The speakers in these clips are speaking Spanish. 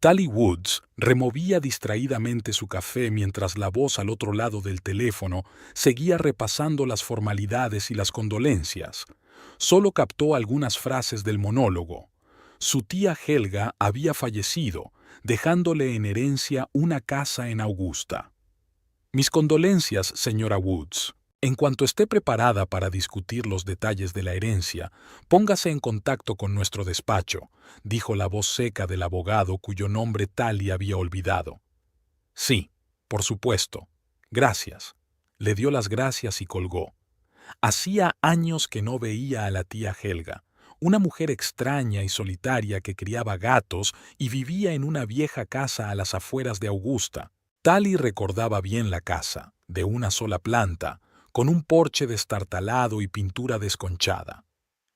Tally Woods removía distraídamente su café mientras la voz al otro lado del teléfono seguía repasando las formalidades y las condolencias. Solo captó algunas frases del monólogo. Su tía Helga había fallecido, dejándole en herencia una casa en Augusta. Mis condolencias, señora Woods. En cuanto esté preparada para discutir los detalles de la herencia, póngase en contacto con nuestro despacho, dijo la voz seca del abogado cuyo nombre Tally había olvidado. Sí, por supuesto. Gracias. Le dio las gracias y colgó. Hacía años que no veía a la tía Helga, una mujer extraña y solitaria que criaba gatos y vivía en una vieja casa a las afueras de Augusta. Tally recordaba bien la casa, de una sola planta, con un porche destartalado y pintura desconchada.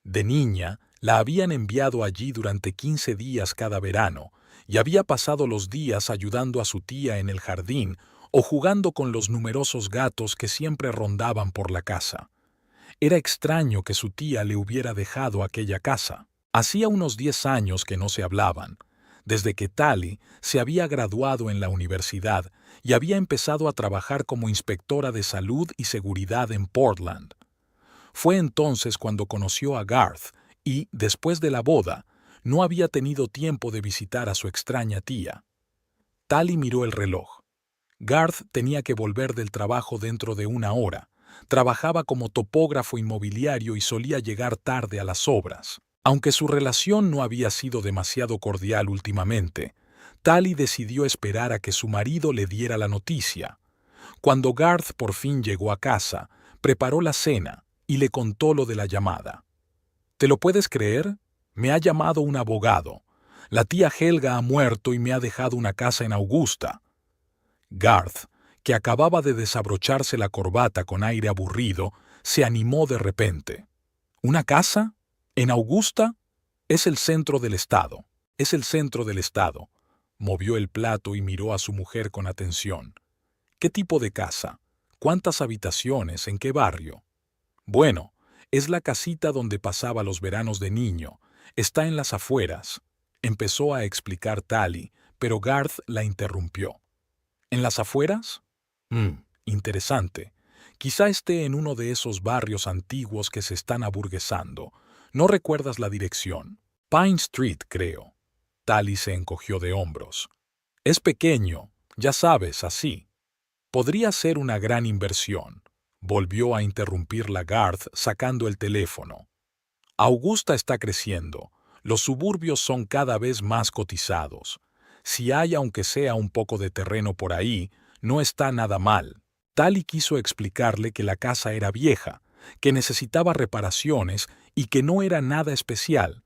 De niña, la habían enviado allí durante 15 días cada verano, y había pasado los días ayudando a su tía en el jardín o jugando con los numerosos gatos que siempre rondaban por la casa. Era extraño que su tía le hubiera dejado aquella casa. Hacía unos 10 años que no se hablaban, desde que Tally se había graduado en la universidad y había empezado a trabajar como inspectora de salud y seguridad en Portland. Fue entonces cuando conoció a Garth y, después de la boda, no había tenido tiempo de visitar a su extraña tía. Tally miró el reloj. Garth tenía que volver del trabajo dentro de una hora. Trabajaba como topógrafo inmobiliario y solía llegar tarde a las obras. Aunque su relación no había sido demasiado cordial últimamente, Tally decidió esperar a que su marido le diera la noticia. Cuando Garth por fin llegó a casa, preparó la cena y le contó lo de la llamada. ¿Te lo puedes creer? Me ha llamado un abogado. La tía Helga ha muerto y me ha dejado una casa en Augusta. Garth, que acababa de desabrocharse la corbata con aire aburrido, se animó de repente. ¿Una casa? ¿En Augusta? Es el centro del estado. Es el centro del estado. Movió el plato y miró a su mujer con atención. ¿Qué tipo de casa? ¿Cuántas habitaciones? ¿En qué barrio? Bueno, es la casita donde pasaba los veranos de niño. Está en las afueras. Empezó a explicar Tally, pero Garth la interrumpió. ¿En las afueras? Interesante. Quizá esté en uno de esos barrios antiguos que se están aburguesando. ¿No recuerdas la dirección? Pine Street, creo. Tally se encogió de hombros. Es pequeño, ya sabes, así. Podría ser una gran inversión. Volvió a interrumpirla Garth sacando el teléfono. Augusta está creciendo. Los suburbios son cada vez más cotizados. Si hay aunque sea un poco de terreno por ahí, no está nada mal. Tally quiso explicarle que la casa era vieja, que necesitaba reparaciones y que no era nada especial,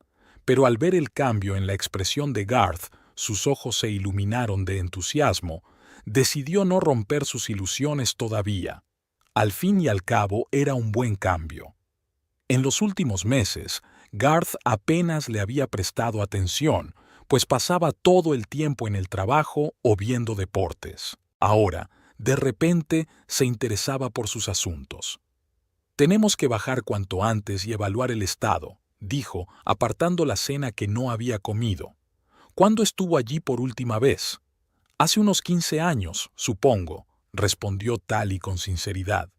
pero al ver el cambio en la expresión de Garth, sus ojos se iluminaron de entusiasmo. Decidió no romper sus ilusiones todavía. Al fin y al cabo era un buen cambio. En los últimos meses, Garth apenas le había prestado atención, pues pasaba todo el tiempo en el trabajo o viendo deportes. Ahora, de repente, se interesaba por sus asuntos. Tenemos que bajar cuanto antes y evaluar el estado, dijo, apartando la cena que no había comido. ¿Cuándo estuvo allí por última vez? Hace unos 15 años, supongo, respondió Tally con sinceridad.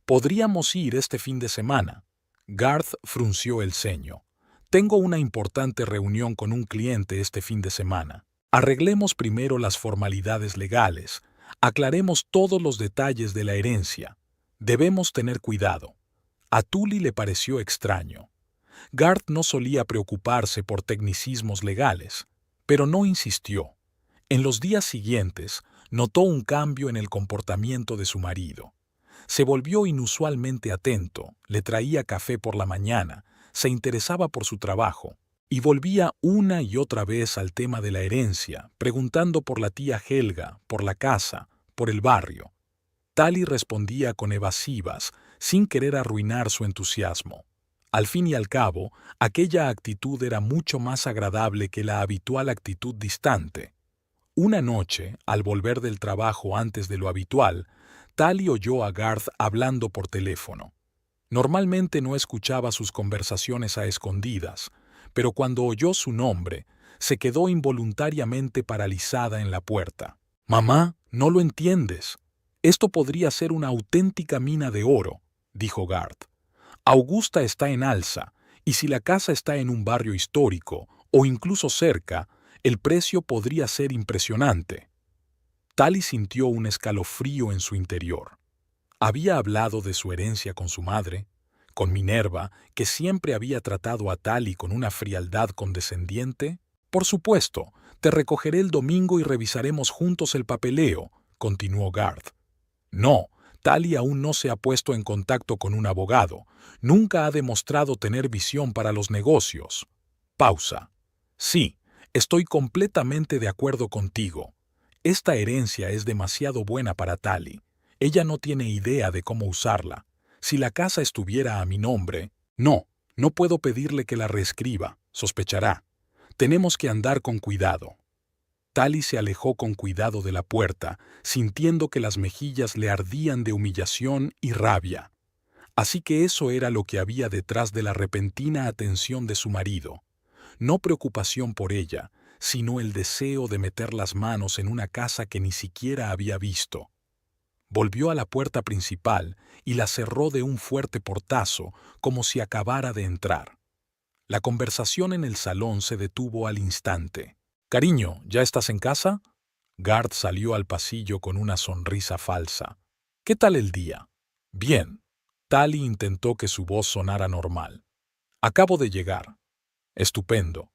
Podríamos ir este fin de semana. Garth frunció el ceño. Tengo una importante reunión con un cliente este fin de semana. Arreglemos primero las formalidades legales. Aclaremos todos los detalles de la herencia. Debemos tener cuidado. A Tally le pareció extraño. Garth no solía preocuparse por tecnicismos legales, pero no insistió. En los días siguientes, notó un cambio en el comportamiento de su marido. Se volvió inusualmente atento, le traía café por la mañana, se interesaba por su trabajo, y volvía una y otra vez al tema de la herencia, preguntando por la tía Helga, por la casa, por el barrio. Tally respondía con evasivas, sin querer arruinar su entusiasmo. Al fin y al cabo, aquella actitud era mucho más agradable que la habitual actitud distante. Una noche, al volver del trabajo antes de lo habitual, Tally oyó a Garth hablando por teléfono. Normalmente no escuchaba sus conversaciones a escondidas, pero cuando oyó su nombre, se quedó involuntariamente paralizada en la puerta. «Mamá, no lo entiendes. Esto podría ser una auténtica mina de oro», dijo Garth. «Augusta está en alza, y si la casa está en un barrio histórico, o incluso cerca, el precio podría ser impresionante». Tali sintió un escalofrío en su interior. Había hablado de su herencia con su madre, con Minerva, que siempre había tratado a Tali con una frialdad condescendiente. «Por supuesto, te recogeré el domingo y revisaremos juntos el papeleo», continuó Garth. «No, Tali aún no se ha puesto en contacto con un abogado. Nunca ha demostrado tener visión para los negocios». Pausa. «Sí, estoy completamente de acuerdo contigo. Esta herencia es demasiado buena para Tali. Ella no tiene idea de cómo usarla. Si la casa estuviera a mi nombre, no puedo pedirle que la reescriba, sospechará. Tenemos que andar con cuidado». Tali se alejó con cuidado de la puerta, sintiendo que las mejillas le ardían de humillación y rabia. Así que eso era lo que había detrás de la repentina atención de su marido. No preocupación por ella, sino el deseo de meter las manos en una casa que ni siquiera había visto. Volvió a la puerta principal y la cerró de un fuerte portazo, como si acabara de entrar. La conversación en el salón se detuvo al instante. «Cariño, ¿ya estás en casa?» Garth salió al pasillo con una sonrisa falsa. «¿Qué tal el día?» «Bien». Tali intentó que su voz sonara normal. «Acabo de llegar». «Estupendo.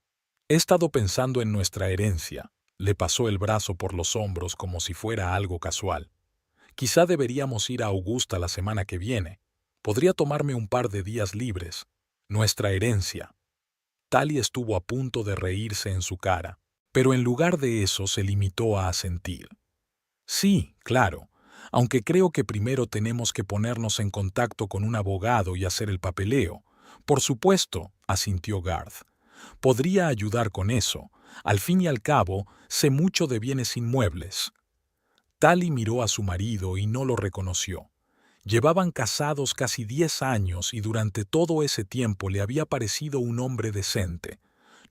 He estado pensando en nuestra herencia». Le pasó el brazo por los hombros como si fuera algo casual. «Quizá deberíamos ir a Augusta la semana que viene. Podría tomarme un par de días libres. Nuestra herencia». Tali estuvo a punto de reírse en su cara, pero en lugar de eso se limitó a asentir. «Sí, claro, aunque creo que primero tenemos que ponernos en contacto con un abogado y hacer el papeleo». «Por supuesto», asintió Garth. «Podría ayudar con eso. Al fin y al cabo, sé mucho de bienes inmuebles». Tali miró a su marido y no lo reconoció. Llevaban casados casi 10 años y durante todo ese tiempo le había parecido un hombre decente.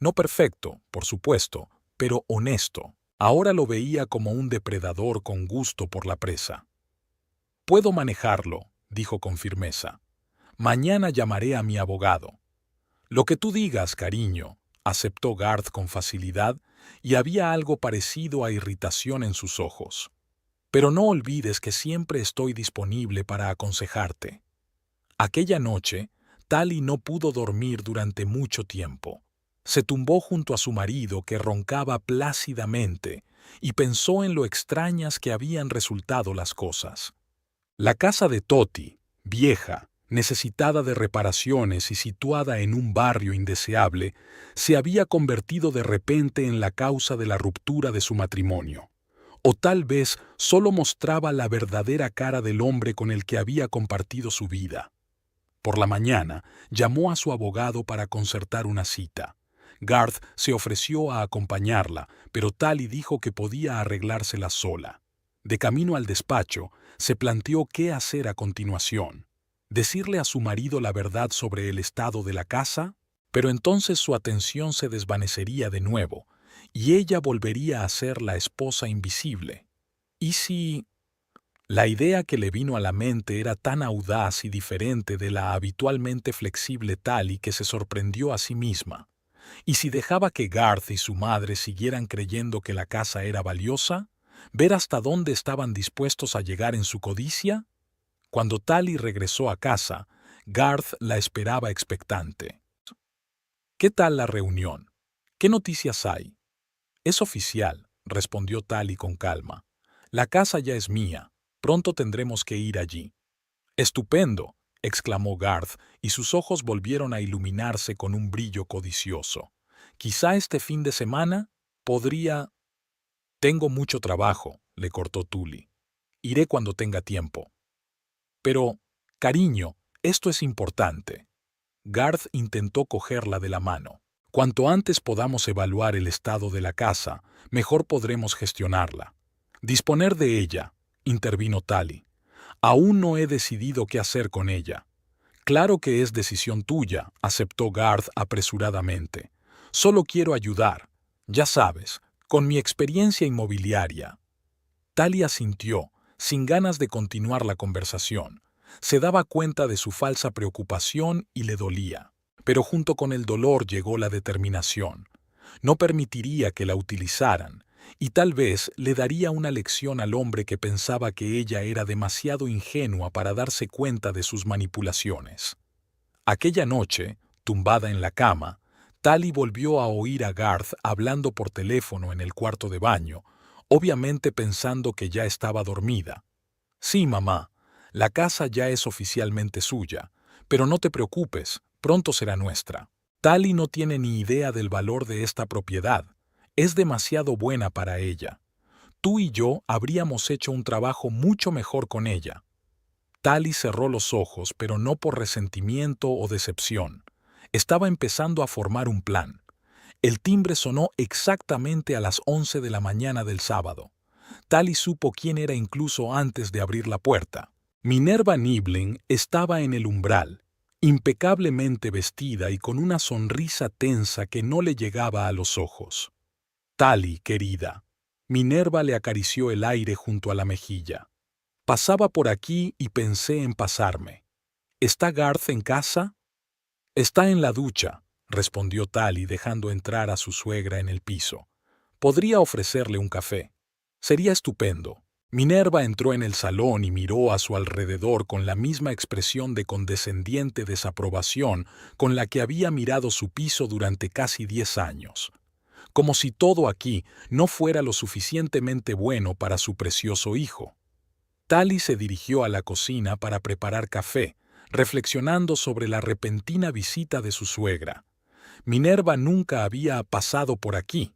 No perfecto, por supuesto, pero honesto. Ahora lo veía como un depredador con gusto por la presa. «Puedo manejarlo», dijo con firmeza. «Mañana llamaré a mi abogado». «Lo que tú digas, cariño», aceptó Garth con facilidad, y había algo parecido a irritación en sus ojos. «Pero no olvides que siempre estoy disponible para aconsejarte». Aquella noche, Tali no pudo dormir durante mucho tiempo. Se tumbó junto a su marido, que roncaba plácidamente, y pensó en lo extrañas que habían resultado las cosas. La casa de Toti, vieja, necesitada de reparaciones y situada en un barrio indeseable, se había convertido de repente en la causa de la ruptura de su matrimonio. O tal vez solo mostraba la verdadera cara del hombre con el que había compartido su vida. Por la mañana, llamó a su abogado para concertar una cita. Garth se ofreció a acompañarla, pero Tali dijo que podía arreglársela sola. De camino al despacho, se planteó qué hacer a continuación. ¿Decirle a su marido la verdad sobre el estado de la casa? Pero entonces su atención se desvanecería de nuevo, y ella volvería a ser la esposa invisible. ¿Y si...? La idea que le vino a la mente era tan audaz y diferente de la habitualmente flexible Tali que se sorprendió a sí misma. ¿Y si dejaba que Garth y su madre siguieran creyendo que la casa era valiosa? ¿Ver hasta dónde estaban dispuestos a llegar en su codicia? Cuando Tali regresó a casa, Garth la esperaba expectante. «¿Qué tal la reunión? ¿Qué noticias hay?» «Es oficial», respondió Tali con calma. «La casa ya es mía. Pronto tendremos que ir allí». «Estupendo», exclamó Garth, y sus ojos volvieron a iluminarse con un brillo codicioso. «Quizá este fin de semana podría...» «Tengo mucho trabajo», le cortó Tuli. «Iré cuando tenga tiempo». «Pero, cariño, esto es importante». Garth intentó cogerla de la mano. «Cuanto antes podamos evaluar el estado de la casa, mejor podremos gestionarla». «Disponer de ella», intervino Tali. «Aún no he decidido qué hacer con ella». «Claro que es decisión tuya», aceptó Garth apresuradamente. «Solo quiero ayudar. Ya sabes, con mi experiencia inmobiliaria. Tali asintió, sin ganas de continuar la conversación. Se daba cuenta de su falsa preocupación y le dolía. Pero junto con el dolor llegó la determinación. No permitiría que la utilizaran, y tal vez le daría una lección al hombre que pensaba que ella era demasiado ingenua para darse cuenta de sus manipulaciones. Aquella noche, tumbada en la cama, Tali volvió a oír a Garth hablando por teléfono en el cuarto de baño, obviamente pensando que ya estaba dormida. Sí, mamá, la casa ya es oficialmente suya, pero no te preocupes, pronto será nuestra. Tali no tiene ni idea del valor de esta propiedad. Es demasiado buena para ella. Tú y yo habríamos hecho un trabajo mucho mejor con ella. Tali cerró los ojos, pero no por resentimiento o decepción. Estaba empezando a formar un plan. El timbre sonó exactamente a las 11 de la mañana del sábado. Tali supo quién era incluso antes de abrir la puerta. Minerva Niebling estaba en el umbral, impecablemente vestida y con una sonrisa tensa que no le llegaba a los ojos. Tali, querida. Minerva le acarició el aire junto a la mejilla. Pasaba por aquí y pensé en pasarme. ¿Está Garth en casa? Está en la ducha, respondió Tali dejando entrar a su suegra en el piso. Podría ofrecerle un café. Sería estupendo. Minerva entró en el salón y miró a su alrededor con la misma expresión de condescendiente desaprobación con la que había mirado su piso durante casi 10 años. Como si todo aquí no fuera lo suficientemente bueno para su precioso hijo. Tali se dirigió a la cocina para preparar café, reflexionando sobre la repentina visita de su suegra. Minerva nunca había pasado por aquí.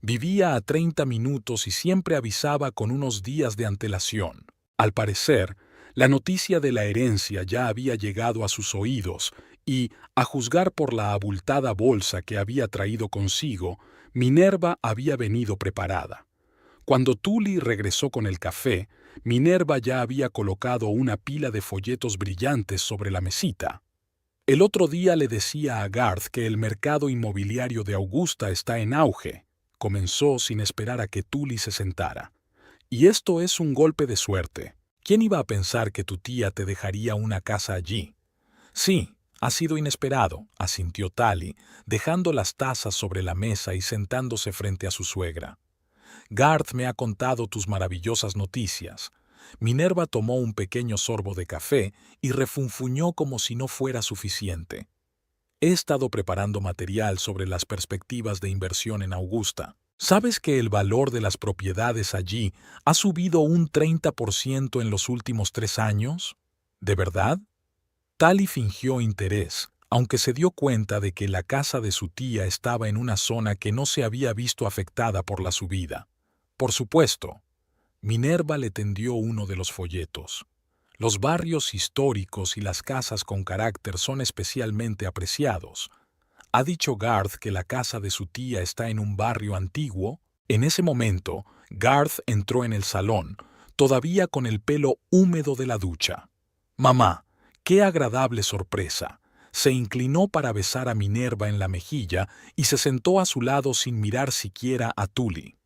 Vivía a 30 minutos y siempre avisaba con unos días de antelación. Al parecer, la noticia de la herencia ya había llegado a sus oídos y, a juzgar por la abultada bolsa que había traído consigo, Minerva había venido preparada. Cuando Tuli regresó con el café, Minerva ya había colocado una pila de folletos brillantes sobre la mesita. El otro día le decía a Garth que el mercado inmobiliario de Augusta está en auge. Comenzó sin esperar a que Tuli se sentara. Y esto es un golpe de suerte. ¿Quién iba a pensar que tu tía te dejaría una casa allí? Sí, ha sido inesperado, asintió Tali, dejando las tazas sobre la mesa y sentándose frente a su suegra. Garth me ha contado tus maravillosas noticias. Minerva tomó un pequeño sorbo de café y refunfuñó como si no fuera suficiente. He estado preparando material sobre las perspectivas de inversión en Augusta. ¿Sabes que el valor de las propiedades allí ha subido un 30% en los últimos 3 años? ¿De verdad? Tali fingió interés, aunque se dio cuenta de que la casa de su tía estaba en una zona que no se había visto afectada por la subida. Por supuesto. Minerva le tendió uno de los folletos. Los barrios históricos y las casas con carácter son especialmente apreciados. ¿Ha dicho Garth que la casa de su tía está en un barrio antiguo? En ese momento, Garth entró en el salón, todavía con el pelo húmedo de la ducha. «Mamá, qué agradable sorpresa». Se inclinó para besar a Minerva en la mejilla y se sentó a su lado sin mirar siquiera a Tuli.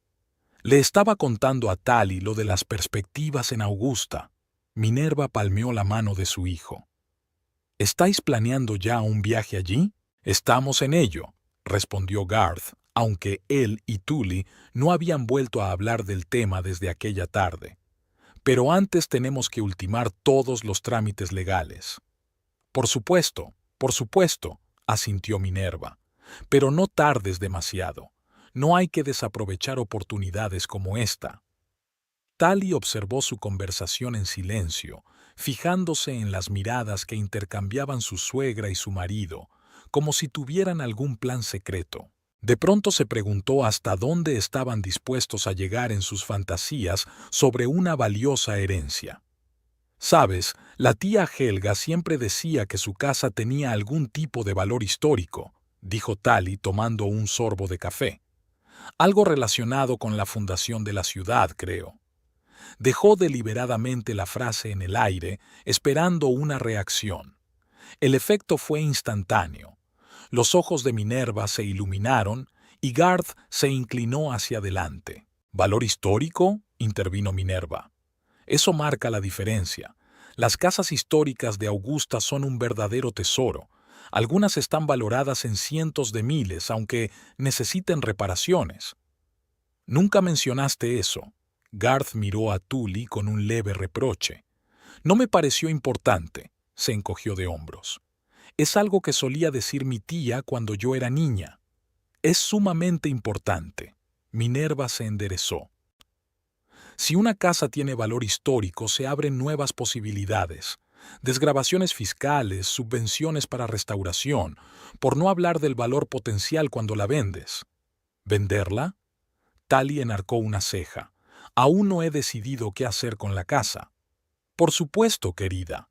Le estaba contando a Tali lo de las perspectivas en Augusta. Minerva palmeó la mano de su hijo. ¿Estáis planeando ya un viaje allí? Estamos en ello, respondió Garth, aunque él y Tuli no habían vuelto a hablar del tema desde aquella tarde. Pero antes tenemos que ultimar todos los trámites legales. Por supuesto, asintió Minerva. Pero no tardes demasiado. No hay que desaprovechar oportunidades como esta. Tali observó su conversación en silencio, fijándose en las miradas que intercambiaban su suegra y su marido, como si tuvieran algún plan secreto. De pronto se preguntó hasta dónde estaban dispuestos a llegar en sus fantasías sobre una valiosa herencia. Sabes, la tía Helga siempre decía que su casa tenía algún tipo de valor histórico, dijo Tali tomando un sorbo de café. Algo relacionado con la fundación de la ciudad, creo. Dejó deliberadamente la frase en el aire, esperando una reacción. El efecto fue instantáneo. Los ojos de Minerva se iluminaron y Garth se inclinó hacia adelante. ¿Valor histórico?, intervino Minerva. Eso marca la diferencia. Las casas históricas de Augusta son un verdadero tesoro. Algunas están valoradas en cientos de miles, aunque necesiten reparaciones. Nunca mencionaste eso. Garth miró a Tully con un leve reproche. No me pareció importante, se encogió de hombros. Es algo que solía decir mi tía cuando yo era niña. Es sumamente importante. Minerva se enderezó. Si una casa tiene valor histórico, se abren nuevas posibilidades. Desgravaciones fiscales, subvenciones para restauración, por no hablar del valor potencial cuando la vendes. ¿Venderla? Tali enarcó una ceja. Aún no he decidido qué hacer con la casa. Por supuesto, querida.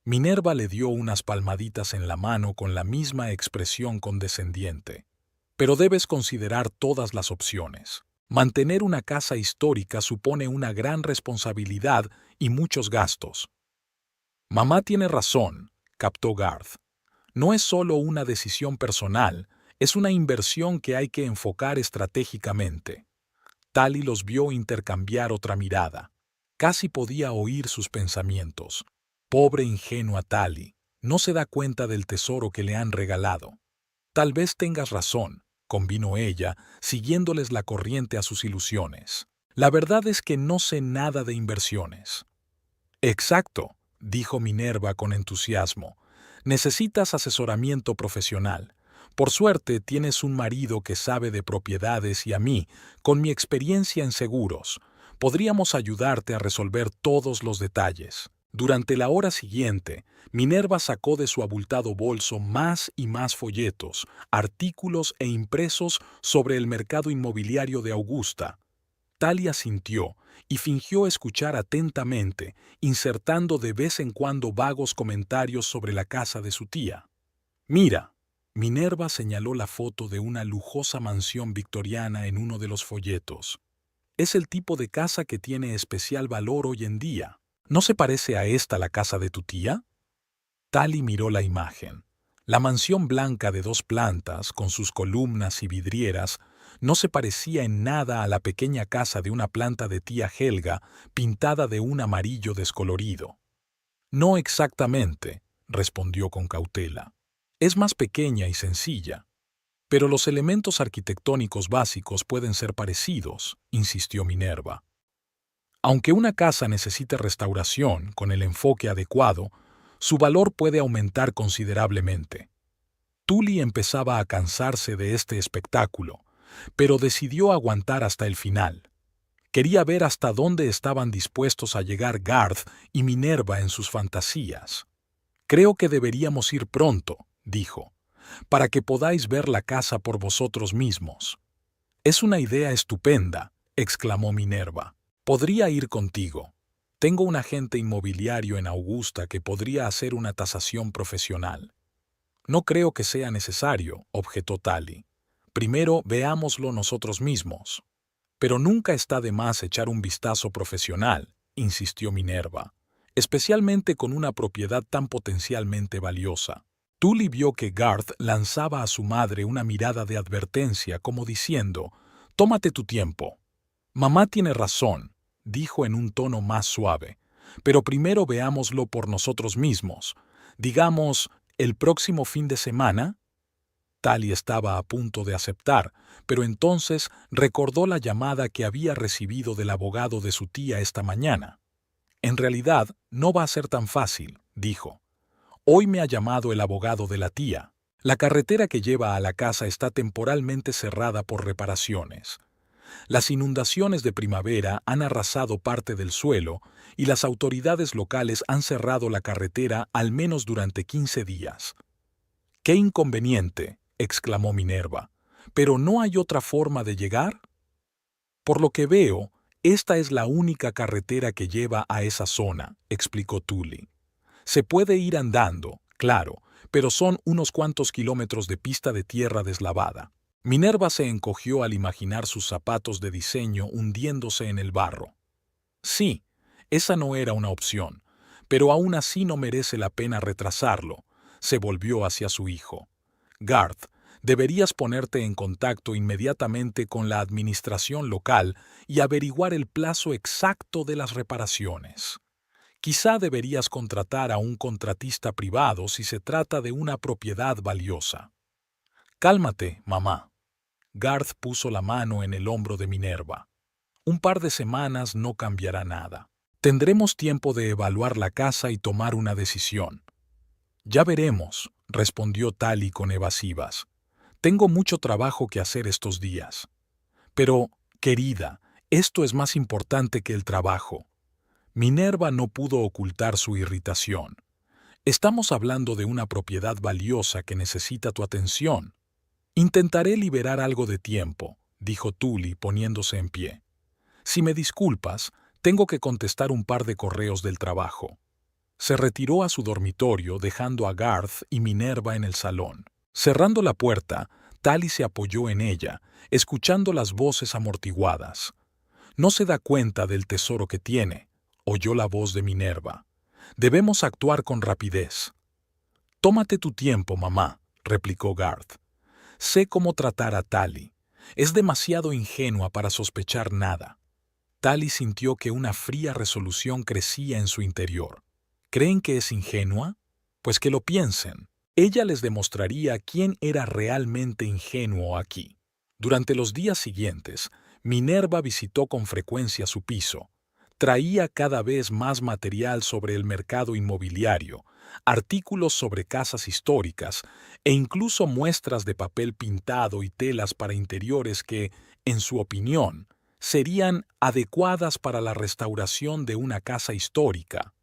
Minerva le dio unas palmaditas en la mano con la misma expresión condescendiente. Pero debes considerar todas las opciones. Mantener una casa histórica supone una gran responsabilidad y muchos gastos. Mamá tiene razón, captó Garth. No es solo una decisión personal, es una inversión que hay que enfocar estratégicamente. Tali los vio intercambiar otra mirada. Casi podía oír sus pensamientos. Pobre ingenua Tali, no se da cuenta del tesoro que le han regalado. Tal vez tengas razón, convino ella, siguiéndoles la corriente a sus ilusiones. La verdad es que no sé nada de inversiones. Exacto, dijo Minerva con entusiasmo. Necesitas asesoramiento profesional. Por suerte tienes un marido que sabe de propiedades y a mí, con mi experiencia en seguros, podríamos ayudarte a resolver todos los detalles. Durante la hora siguiente, Minerva sacó de su abultado bolso más y más folletos, artículos e impresos sobre el mercado inmobiliario de Augusta. Tali asintió y fingió escuchar atentamente, insertando de vez en cuando vagos comentarios sobre la casa de su tía. Mira, Minerva señaló la foto de una lujosa mansión victoriana en uno de los folletos. Es el tipo de casa que tiene especial valor hoy en día. ¿No se parece a esta la casa de tu tía? Tali miró la imagen. La mansión blanca de 2 plantas, con sus columnas y vidrieras, no se parecía en nada a la pequeña casa de una planta de tía Helga, pintada de un amarillo descolorido. No exactamente, respondió con cautela. Es más pequeña y sencilla. Pero los elementos arquitectónicos básicos pueden ser parecidos, insistió Minerva. Aunque una casa necesite restauración con el enfoque adecuado, su valor puede aumentar considerablemente. Tully empezaba a cansarse de este espectáculo, pero decidió aguantar hasta el final. Quería ver hasta dónde estaban dispuestos a llegar Garth y Minerva en sus fantasías. Creo que deberíamos ir pronto, dijo, para que podáis ver la casa por vosotros mismos. Es una idea estupenda, exclamó Minerva. Podría ir contigo. Tengo un agente inmobiliario en Augusta que podría hacer una tasación profesional. No creo que sea necesario, objetó Tali. Primero veámoslo nosotros mismos. Pero nunca está de más echar un vistazo profesional, insistió Minerva, especialmente con una propiedad tan potencialmente valiosa. Tully vio que Garth lanzaba a su madre una mirada de advertencia como diciendo, «Tómate tu tiempo». «Mamá tiene razón», dijo en un tono más suave, «pero primero veámoslo por nosotros mismos. Digamos, el próximo fin de semana». Tali estaba a punto de aceptar, pero entonces recordó la llamada que había recibido del abogado de su tía esta mañana. «En realidad, no va a ser tan fácil», dijo. «Hoy me ha llamado el abogado de la tía. La carretera que lleva a la casa está temporalmente cerrada por reparaciones. Las inundaciones de primavera han arrasado parte del suelo y las autoridades locales han cerrado la carretera al menos durante 15 días. «¡Qué inconveniente!», exclamó Minerva. «¿Pero no hay otra forma de llegar?» «Por lo que veo, esta es la única carretera que lleva a esa zona», explicó Tully. «Se puede ir andando, claro, pero son unos cuantos kilómetros de pista de tierra deslavada». Minerva se encogió al imaginar sus zapatos de diseño hundiéndose en el barro. Sí, esa no era una opción, pero aún así no merece la pena retrasarlo. Se volvió hacia su hijo. «Garth, Deberías ponerte en contacto inmediatamente con la administración local y averiguar el plazo exacto de las reparaciones. Quizá deberías contratar a un contratista privado si se trata de una propiedad valiosa. Cálmate, mamá. Garth puso la mano en el hombro de Minerva. Un par de semanas no cambiará nada. Tendremos tiempo de evaluar la casa y tomar una decisión. Ya veremos, respondió Tali con evasivas. Tengo mucho trabajo que hacer estos días. Pero, querida, esto es más importante que el trabajo. Minerva no pudo ocultar su irritación. Estamos hablando de una propiedad valiosa que necesita tu atención. Intentaré liberar algo de tiempo, dijo Tully poniéndose en pie. Si me disculpas, tengo que contestar un par de correos del trabajo. Se retiró a su dormitorio dejando a Garth y Minerva en el salón. Cerrando la puerta, Tali se apoyó en ella, escuchando las voces amortiguadas. No se da cuenta del tesoro que tiene, oyó la voz de Minerva. Debemos actuar con rapidez. Tómate tu tiempo, mamá, replicó Garth. Sé cómo tratar a Tali. Es demasiado ingenua para sospechar nada. Tali sintió que una fría resolución crecía en su interior. ¿Creen que es ingenua? Pues que lo piensen. Ella les demostraría quién era realmente ingenuo aquí. Durante los días siguientes, Minerva visitó con frecuencia su piso. Traía cada vez más material sobre el mercado inmobiliario, artículos sobre casas históricas e incluso muestras de papel pintado y telas para interiores que, en su opinión, serían adecuadas para la restauración de una casa histórica.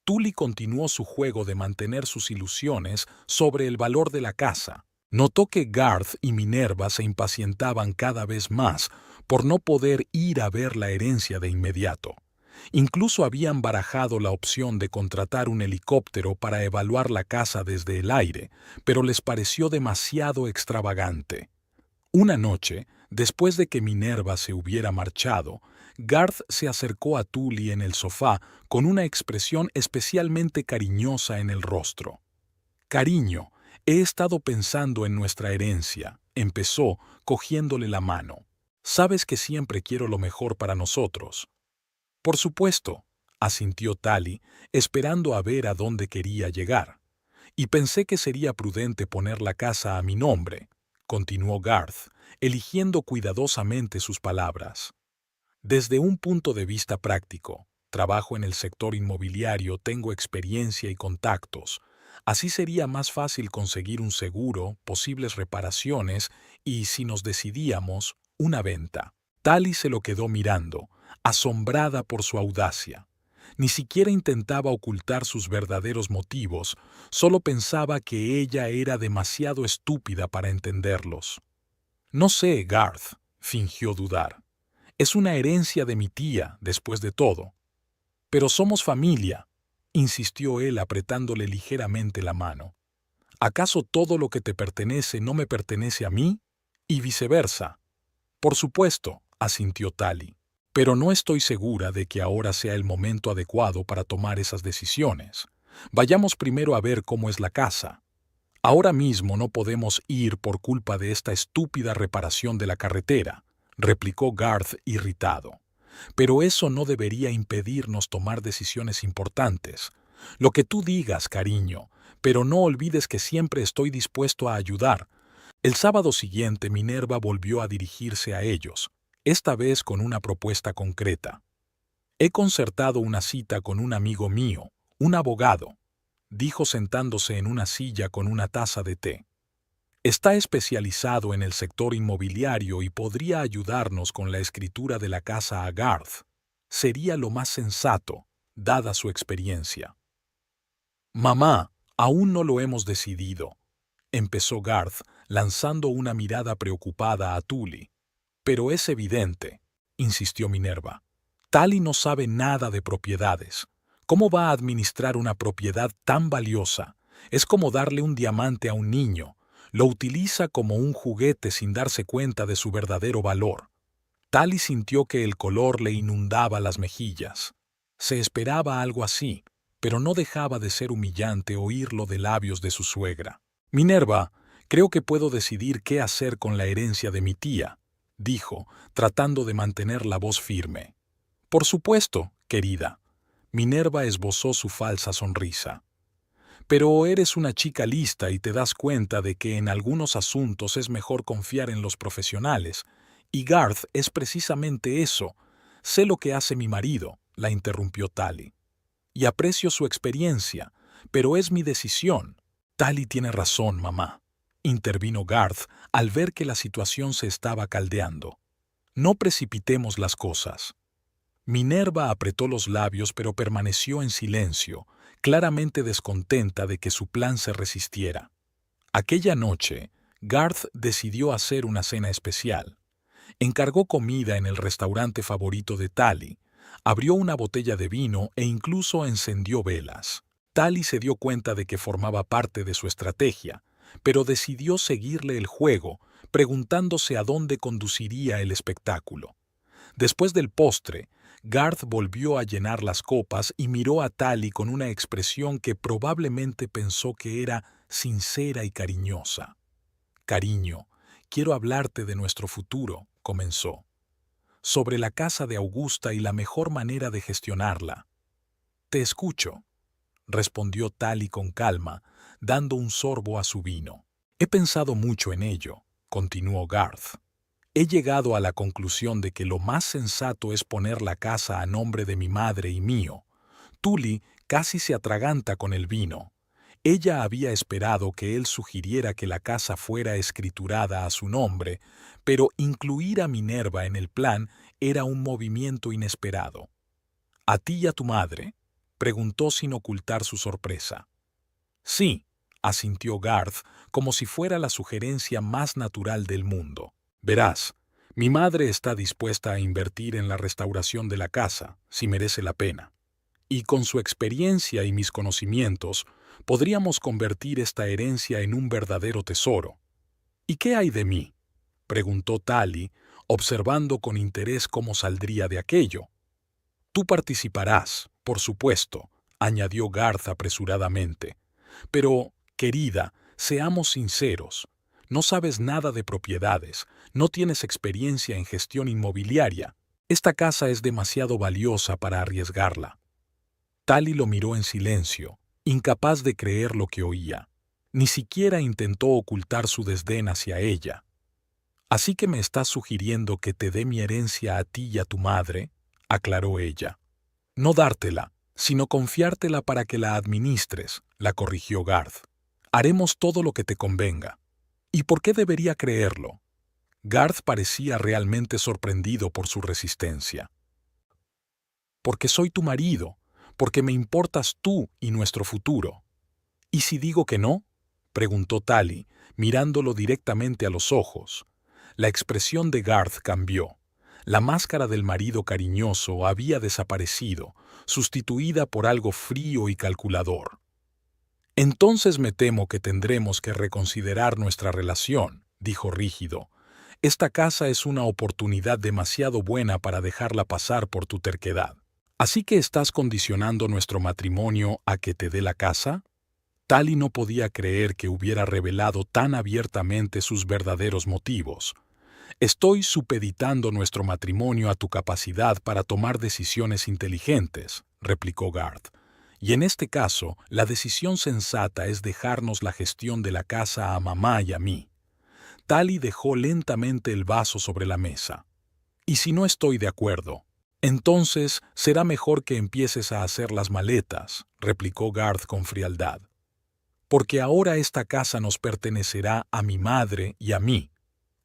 Tully continuó su juego de mantener sus ilusiones sobre el valor de la casa. Notó que Garth y Minerva se impacientaban cada vez más por no poder ir a ver la herencia de inmediato. Incluso habían barajado la opción de contratar un helicóptero para evaluar la casa desde el aire, pero les pareció demasiado extravagante. Una noche, después de que Minerva se hubiera marchado, Garth se acercó a Tully en el sofá con una expresión especialmente cariñosa en el rostro. «Cariño, he estado pensando en nuestra herencia», empezó, cogiéndole la mano. «Sabes que siempre quiero lo mejor para nosotros». «Por supuesto», asintió Tali, esperando a ver a dónde quería llegar. «Y pensé que sería prudente poner la casa a mi nombre», continuó Garth, eligiendo cuidadosamente sus palabras. «Desde un punto de vista práctico, trabajo en el sector inmobiliario, tengo experiencia y contactos. Así sería más fácil conseguir un seguro, posibles reparaciones y, si nos decidíamos, una venta». Tali se lo quedó mirando, asombrada por su audacia. Ni siquiera intentaba ocultar sus verdaderos motivos, solo pensaba que ella era demasiado estúpida para entenderlos. «No sé, Garth», fingió dudar. «Es una herencia de mi tía, después de todo». «Pero somos familia», insistió él apretándole ligeramente la mano. «¿Acaso todo lo que te pertenece no me pertenece a mí? Y viceversa». «Por supuesto», asintió Tali. «Pero no estoy segura de que ahora sea el momento adecuado para tomar esas decisiones. Vayamos primero a ver cómo es la casa. Ahora mismo no podemos ir por culpa de esta estúpida reparación de la carretera», replicó Garth irritado. «Pero eso no debería impedirnos tomar decisiones importantes. Lo que tú digas, cariño, pero no olvides que siempre estoy dispuesto a ayudar». El sábado siguiente Minerva volvió a dirigirse a ellos, esta vez con una propuesta concreta. «He concertado una cita con un amigo mío, un abogado», dijo sentándose en una silla con una taza de té. «Está especializado en el sector inmobiliario y podría ayudarnos con la escritura de la casa a Garth. Sería lo más sensato, dada su experiencia». «Mamá, aún no lo hemos decidido», empezó Garth, lanzando una mirada preocupada a Tully. «Pero es evidente», insistió Minerva. «Tali no sabe nada de propiedades. ¿Cómo va a administrar una propiedad tan valiosa? Es como darle un diamante a un niño. Lo utiliza como un juguete sin darse cuenta de su verdadero valor». Tali sintió que el color le inundaba las mejillas. Se esperaba algo así, pero no dejaba de ser humillante oírlo de labios de su suegra. «Minerva, Creo que puedo decidir qué hacer con la herencia de mi tía, dijo, tratando de mantener la voz firme. Por supuesto, querida. Minerva esbozó su falsa sonrisa. Pero eres una chica lista y te das cuenta de que en algunos asuntos es mejor confiar en los profesionales. Y Garth es precisamente eso. Sé lo que hace mi marido, la interrumpió Tally. Y aprecio su experiencia, pero es mi decisión. Tally tiene razón, mamá, intervino Garth al ver que la situación se estaba caldeando. No precipitemos las cosas. Minerva apretó los labios pero permaneció en silencio, claramente descontenta de que su plan se resistiera. Aquella noche, Garth decidió hacer una cena especial. Encargó comida en el restaurante favorito de Tally, abrió una botella de vino e incluso encendió velas. Tally se dio cuenta de que formaba parte de su estrategia, pero decidió seguirle el juego, preguntándose a dónde conduciría el espectáculo. Después del postre, Garth volvió a llenar las copas y miró a Tally con una expresión que probablemente pensó que era sincera y cariñosa. «Cariño, quiero hablarte de nuestro futuro», comenzó. «Sobre la casa de Augusta y la mejor manera de gestionarla». «Te escucho», respondió Tally con calma, dando un sorbo a su vino. «He pensado mucho en ello», continuó Garth. «He llegado a la conclusión de que lo más sensato es poner la casa a nombre de mi madre y mío». Tully casi se atraganta con el vino. Ella había esperado que él sugiriera que la casa fuera escriturada a su nombre, pero incluir a Minerva en el plan era un movimiento inesperado. «¿A ti y a tu madre?», preguntó sin ocultar su sorpresa. «Sí», asintió Garth, como si fuera la sugerencia más natural del mundo. «Verás, mi madre está dispuesta a invertir en la restauración de la casa, si merece la pena. Y con su experiencia y mis conocimientos, podríamos convertir esta herencia en un verdadero tesoro». «¿Y qué hay de mí?», preguntó Tally, observando con interés cómo saldría de aquello. «Tú participarás, por supuesto», añadió Garth apresuradamente. «Pero, querida, seamos sinceros. No sabes nada de propiedades, no tienes experiencia en gestión inmobiliaria. Esta casa es demasiado valiosa para arriesgarla». Tally lo miró en silencio, incapaz de creer lo que oía. Ni siquiera intentó ocultar su desdén hacia ella. «Así que me estás sugiriendo que te dé mi herencia a ti y a tu madre», aclaró ella. «No dártela, sino confiártela para que la administres», la corrigió Garth. «Haremos todo lo que te convenga». «¿Y por qué debería creerlo?». Garth parecía realmente sorprendido por su resistencia. «Porque soy tu marido, porque me importas tú y nuestro futuro». «¿Y si digo que no?», preguntó Tally, mirándolo directamente a los ojos. La expresión de Garth cambió. La máscara del marido cariñoso había desaparecido, sustituida por algo frío y calculador. «Entonces me temo que tendremos que reconsiderar nuestra relación», dijo rígido. «Esta casa es una oportunidad demasiado buena para dejarla pasar por tu terquedad. ¿Así que estás condicionando nuestro matrimonio a que te dé la casa?». Tally no podía creer que hubiera revelado tan abiertamente sus verdaderos motivos. «Estoy supeditando nuestro matrimonio a tu capacidad para tomar decisiones inteligentes», replicó Garth. «Y en este caso, la decisión sensata es dejarnos la gestión de la casa a mamá y a mí». Tally dejó lentamente el vaso sobre la mesa. «¿Y si no estoy de acuerdo?». «Entonces será mejor que empieces a hacer las maletas», replicó Garth con frialdad. «Porque ahora esta casa nos pertenecerá a mi madre y a mí.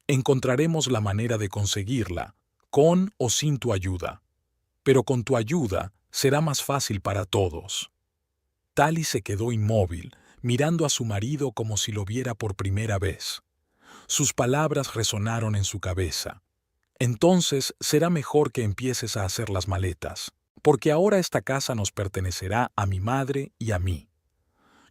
Encontraremos la manera de conseguirla, con o sin tu ayuda. Pero con tu ayuda será más fácil para todos». Tally se quedó inmóvil, mirando a su marido como si lo viera por primera vez. Sus palabras resonaron en su cabeza. «Entonces será mejor que empieces a hacer las maletas, porque ahora esta casa nos pertenecerá a mi madre y a mí».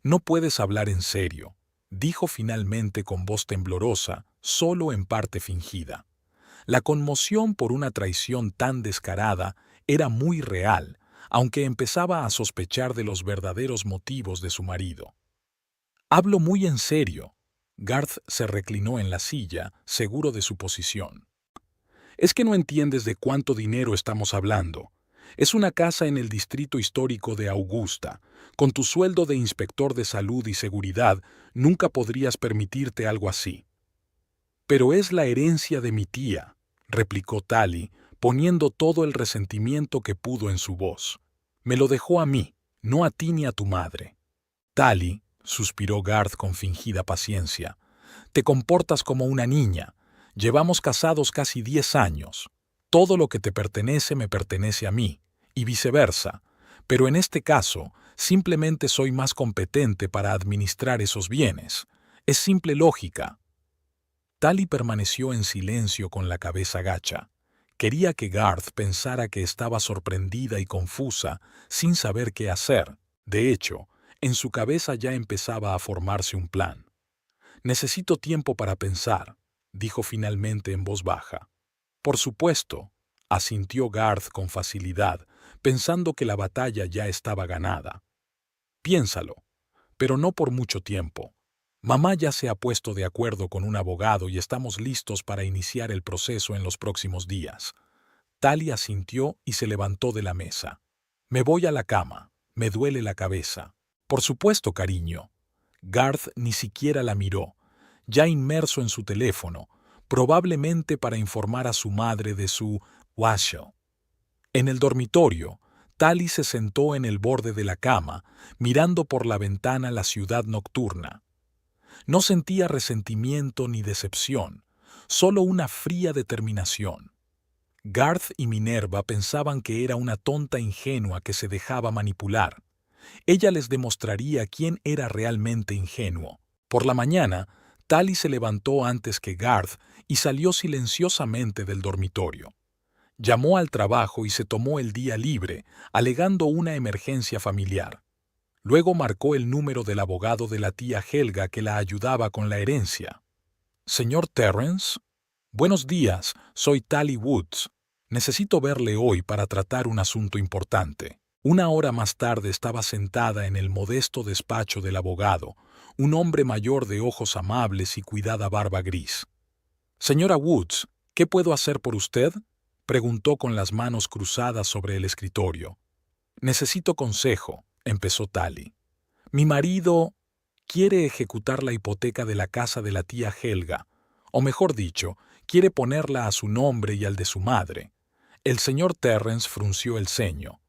«No puedes hablar en serio», dijo finalmente con voz temblorosa, solo en parte fingida. La conmoción por una traición tan descarada era muy real, aunque empezaba a sospechar de los verdaderos motivos de su marido. «Hablo muy en serio». Garth se reclinó en la silla, seguro de su posición. Es que no entiendes de cuánto dinero estamos hablando. Es una casa en el distrito histórico de Augusta. Con tu sueldo de inspector de salud y seguridad, nunca podrías permitirte algo así. Pero es la herencia de mi tía, replicó Tally, poniendo todo el resentimiento que pudo en su voz. Me lo dejó a mí, no a ti ni a tu madre. Tally, suspiró Garth con fingida paciencia, te comportas como una niña. Llevamos casados casi 10 años. Todo lo que te pertenece me pertenece a mí, y viceversa. Pero en este caso, simplemente soy más competente para administrar esos bienes. Es simple lógica. Tally permaneció en silencio con la cabeza gacha. Quería que Garth pensara que estaba sorprendida y confusa, sin saber qué hacer. De hecho, en su cabeza ya empezaba a formarse un plan. Necesito tiempo para pensar, dijo finalmente en voz baja. Por supuesto, asintió Garth con facilidad, pensando que la batalla ya estaba ganada. Piénsalo, pero no por mucho tiempo. Mamá ya se ha puesto de acuerdo con un abogado y estamos listos para iniciar el proceso en los próximos días. Tally asintió y se levantó de la mesa. Me voy a la cama. Me duele la cabeza. Por supuesto, cariño. Garth ni siquiera la miró, ya inmerso en su teléfono, probablemente para informar a su madre de su washoe. En el dormitorio, Tally se sentó en el borde de la cama, mirando por la ventana la ciudad nocturna. No sentía resentimiento ni decepción, solo una fría determinación. Garth y Minerva pensaban que era una tonta ingenua que se dejaba manipular. Ella les demostraría quién era realmente ingenuo. Por la mañana, Tally se levantó antes que Garth y salió silenciosamente del dormitorio. Llamó al trabajo y se tomó el día libre, alegando una emergencia familiar. Luego marcó el número del abogado de la tía Helga que la ayudaba con la herencia. «Señor Terrence, buenos días, soy Tally Woods. Necesito verle hoy para tratar un asunto importante». Una hora más tarde estaba sentada en el modesto despacho del abogado, un hombre mayor de ojos amables y cuidada barba gris. «Señora Woods, ¿qué puedo hacer por usted?», preguntó con las manos cruzadas sobre el escritorio. «Necesito consejo», empezó Tally. «Mi marido quiere ejecutar la hipoteca de la casa de la tía Helga, o mejor dicho, quiere ponerla a su nombre y al de su madre». El señor Terrence frunció el ceño.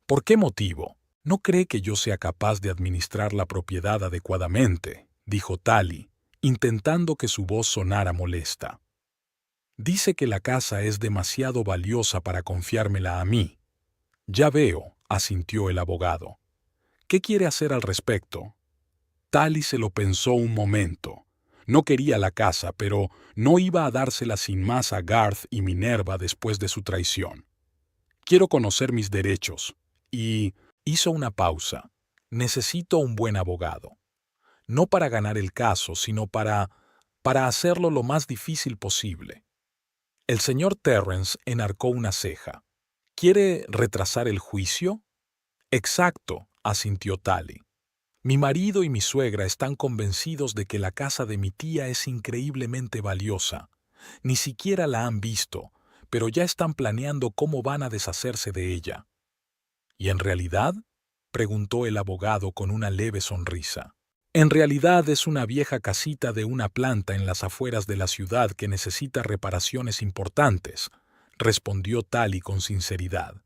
«¿Por qué motivo? No cree que yo sea capaz de administrar la propiedad adecuadamente», dijo Tally, intentando que su voz sonara molesta. «Dice que la casa es demasiado valiosa para confiármela a mí». «Ya veo», asintió el abogado. «¿Qué quiere hacer al respecto?» Tally se lo pensó un momento. No quería la casa, pero no iba a dársela sin más a Garth y Minerva después de su traición. «Quiero conocer mis derechos». Y hizo una pausa. «Necesito un buen abogado. No para ganar el caso, sino para hacerlo lo más difícil posible». El señor Terrence enarcó una ceja. «¿Quiere retrasar el juicio?» «Exacto», asintió Tally. «Mi marido y mi suegra están convencidos de que la casa de mi tía es increíblemente valiosa. Ni siquiera la han visto, pero ya están planeando cómo van a deshacerse de ella». «¿Y en realidad?», preguntó el abogado con una leve sonrisa. «En realidad es una vieja casita de una planta en las afueras de la ciudad que necesita reparaciones importantes», respondió Tally con sinceridad.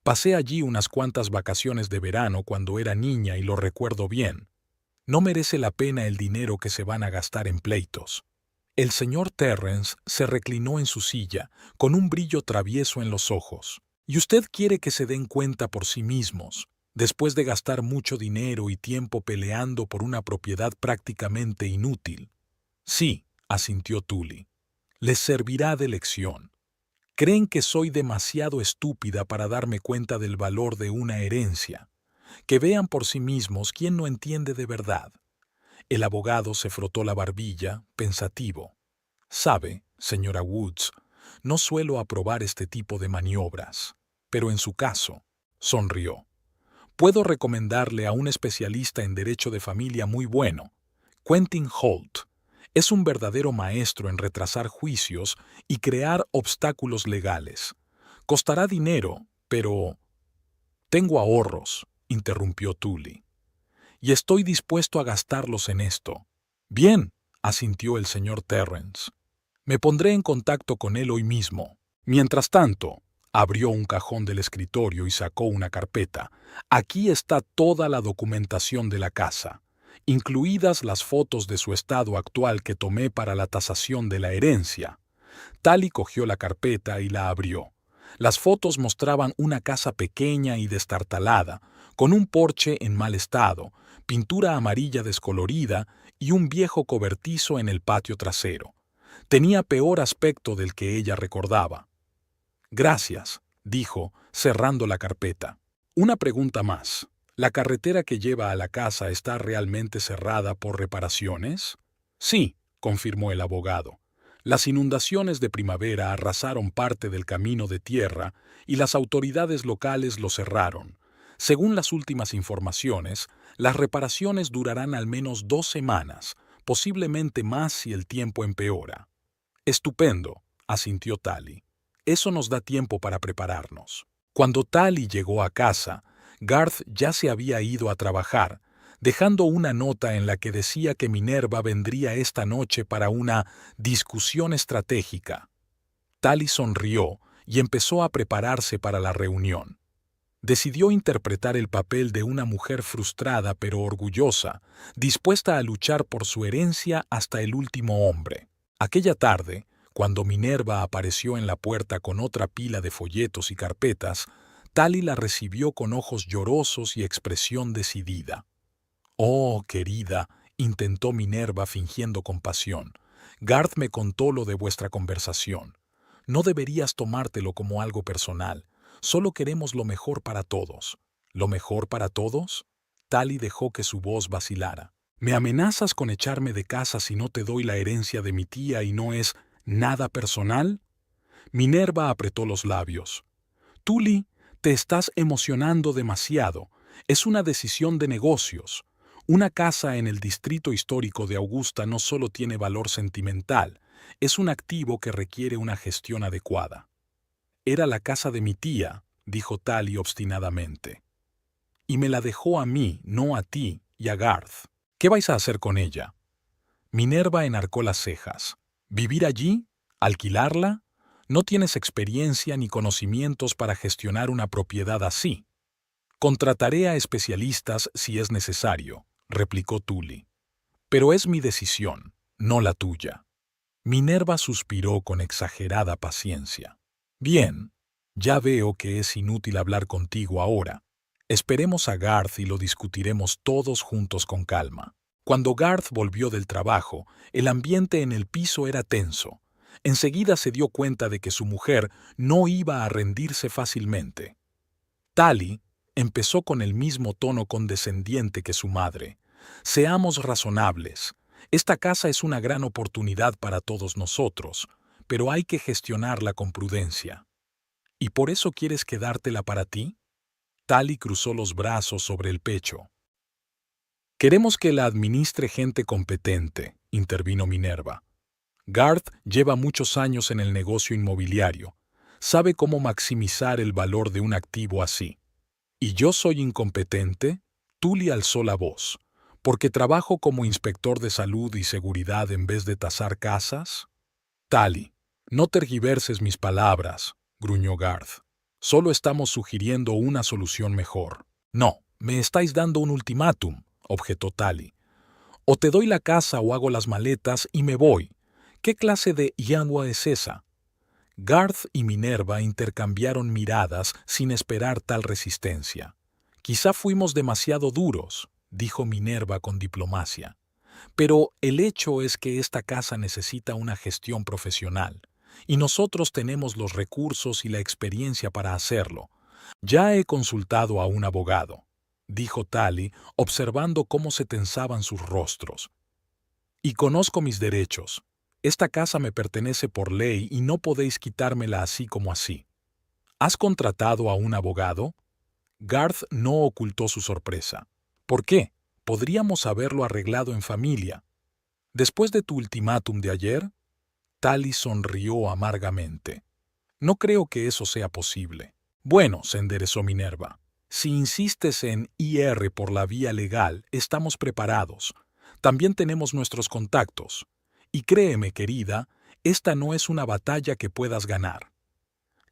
«Pasé allí unas cuantas vacaciones de verano cuando era niña y lo recuerdo bien. No merece la pena el dinero que se van a gastar en pleitos». El señor Terrence se reclinó en su silla, con un brillo travieso en los ojos. «¿Y usted quiere que se den cuenta por sí mismos, después de gastar mucho dinero y tiempo peleando por una propiedad prácticamente inútil?» «Sí», asintió Tally. «Les servirá de lección. Creen que soy demasiado estúpida para darme cuenta del valor de una herencia. Que vean por sí mismos quién no entiende de verdad». El abogado se frotó la barbilla, pensativo. «Sabe, señora Woods, no suelo aprobar este tipo de maniobras, pero en su caso», sonrió. «Puedo recomendarle a un especialista en derecho de familia muy bueno, Quentin Holt. Es un verdadero maestro en retrasar juicios y crear obstáculos legales. Costará dinero, pero... Tengo ahorros, interrumpió Tully, y estoy dispuesto a gastarlos en esto. Bien, asintió el señor Terrence. Me pondré en contacto con él hoy mismo. Mientras tanto, abrió un cajón del escritorio y sacó una carpeta. Aquí está toda la documentación de la casa, incluidas las fotos de su estado actual que tomé para la tasación de la herencia. Tally cogió la carpeta y la abrió. Las fotos mostraban una casa pequeña y destartalada, con un porche en mal estado, pintura amarilla descolorida y un viejo cobertizo en el patio trasero. Tenía peor aspecto del que ella recordaba. Gracias, dijo, cerrando la carpeta. Una pregunta más. ¿La carretera que lleva a la casa está realmente cerrada por reparaciones? Sí, confirmó el abogado. Las inundaciones de primavera arrasaron parte del camino de tierra y las autoridades locales lo cerraron. Según las últimas informaciones, las reparaciones durarán al menos 2 semanas, posiblemente más si el tiempo empeora. Estupendo, asintió Tally. Eso nos da tiempo para prepararnos. Cuando Tally llegó a casa, Garth ya se había ido a trabajar, dejando una nota en la que decía que Minerva vendría esta noche para una discusión estratégica. Tally sonrió y empezó a prepararse para la reunión. Decidió interpretar el papel de una mujer frustrada pero orgullosa, dispuesta a luchar por su herencia hasta el último hombre. Aquella tarde, cuando Minerva apareció en la puerta con otra pila de folletos y carpetas, Tally la recibió con ojos llorosos y expresión decidida. «Oh, querida», intentó Minerva fingiendo compasión, «Garth me contó lo de vuestra conversación. No deberías tomártelo como algo personal. Solo queremos lo mejor para todos». «¿Lo mejor para todos?» Tally dejó que su voz vacilara. «¿Me amenazas con echarme de casa si no te doy la herencia de mi tía y no es nada personal?» Minerva apretó los labios. «Tully, te estás emocionando demasiado. Es una decisión de negocios. Una casa en el distrito histórico de Augusta no solo tiene valor sentimental, es un activo que requiere una gestión adecuada». «Era la casa de mi tía», dijo Tally obstinadamente. «Y me la dejó a mí, no a ti y a Garth. ¿Qué vais a hacer con ella?» Minerva enarcó las cejas. «¿Vivir allí? ¿Alquilarla? No tienes experiencia ni conocimientos para gestionar una propiedad así». «Contrataré a especialistas si es necesario», replicó Tully. «Pero es mi decisión, no la tuya». Minerva suspiró con exagerada paciencia. «Bien, ya veo que es inútil hablar contigo ahora. Esperemos a Garth y lo discutiremos todos juntos con calma». Cuando Garth volvió del trabajo, el ambiente en el piso era tenso. Enseguida se dio cuenta de que su mujer no iba a rendirse fácilmente. Tally empezó con el mismo tono condescendiente que su madre. «Seamos razonables. Esta casa es una gran oportunidad para todos nosotros, pero hay que gestionarla con prudencia». «¿Y por eso quieres quedártela para ti?» Tally cruzó los brazos sobre el pecho. «Queremos que la administre gente competente», intervino Minerva. «Garth lleva muchos años en el negocio inmobiliario. Sabe cómo maximizar el valor de un activo así». «¿Y yo soy incompetente?» Tully alzó la voz. «¿Porque trabajo como inspector de salud y seguridad en vez de tasar casas?» «Tally, no tergiverses mis palabras», gruñó Garth. «Solo estamos sugiriendo una solución mejor». «No, me estáis dando un ultimátum», objetó Tally. «O te doy la casa o hago las maletas y me voy. ¿Qué clase de yagua es esa?» Garth y Minerva intercambiaron miradas sin esperar tal resistencia. «Quizá fuimos demasiado duros», dijo Minerva con diplomacia. «Pero el hecho es que esta casa necesita una gestión profesional, y nosotros tenemos los recursos y la experiencia para hacerlo. Ya he consultado a un abogado», dijo Tally, observando cómo se tensaban sus rostros. «Y conozco mis derechos. Esta casa me pertenece por ley y no podéis quitármela así como así». «¿Has contratado a un abogado?» Garth no ocultó su sorpresa. «¿Por qué? Podríamos haberlo arreglado en familia». Después de tu ultimátum de ayer, Tali sonrió amargamente. No creo que eso sea posible. Bueno, se enderezó Minerva. Si insistes en ir por la vía legal, estamos preparados. También tenemos nuestros contactos. Y créeme, querida, esta no es una batalla que puedas ganar.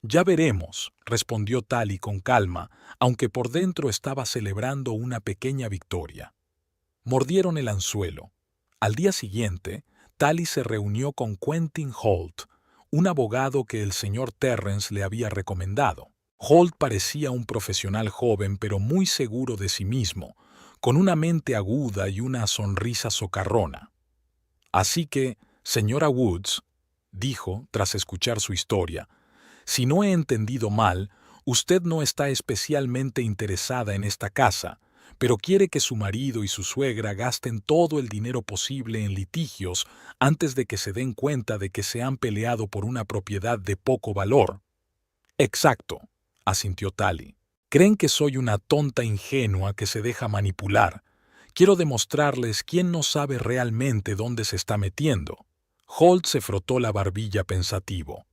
Ya veremos, respondió Tali con calma, aunque por dentro estaba celebrando una pequeña victoria. Mordieron el anzuelo. Al día siguiente, Tali se reunió con Quentin Holt, un abogado que el señor Terrence le había recomendado. Holt parecía un profesional joven pero muy seguro de sí mismo, con una mente aguda y una sonrisa socarrona. Así que, señora Woods, dijo, tras escuchar su historia, si no he entendido mal, usted no está especialmente interesada en esta casa, pero quiere que su marido y su suegra gasten todo el dinero posible en litigios antes de que se den cuenta de que se han peleado por una propiedad de poco valor. Exacto, asintió Tali. Creen que soy una tonta ingenua que se deja manipular. Quiero demostrarles quién no sabe realmente dónde se está metiendo. Holt se frotó la barbilla pensativo.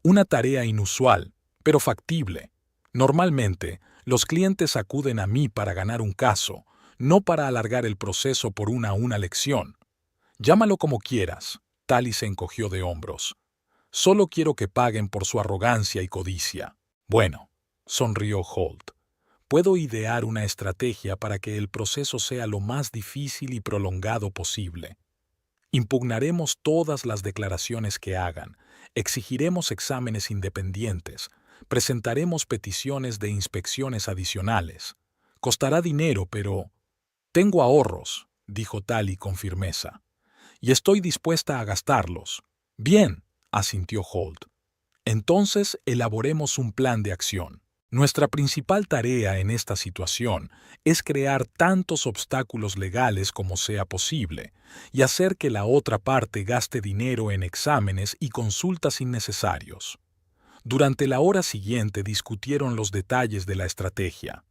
Una tarea inusual, pero factible. Normalmente, los clientes acuden a mí para ganar un caso, no para alargar el proceso por una lección. Llámalo como quieras. Tali se encogió de hombros. Solo quiero que paguen por su arrogancia y codicia. Bueno, sonrió Holt. Puedo idear una estrategia para que el proceso sea lo más difícil y prolongado posible. Impugnaremos todas las declaraciones que hagan, exigiremos exámenes independientes, presentaremos peticiones de inspecciones adicionales. Costará dinero, pero... Tengo ahorros, dijo Tali con firmeza, y estoy dispuesta a gastarlos. Bien, asintió Holt. Entonces elaboremos un plan de acción. Nuestra principal tarea en esta situación es crear tantos obstáculos legales como sea posible y hacer que la otra parte gaste dinero en exámenes y consultas innecesarios. Durante la hora siguiente discutieron los detalles de la estrategia.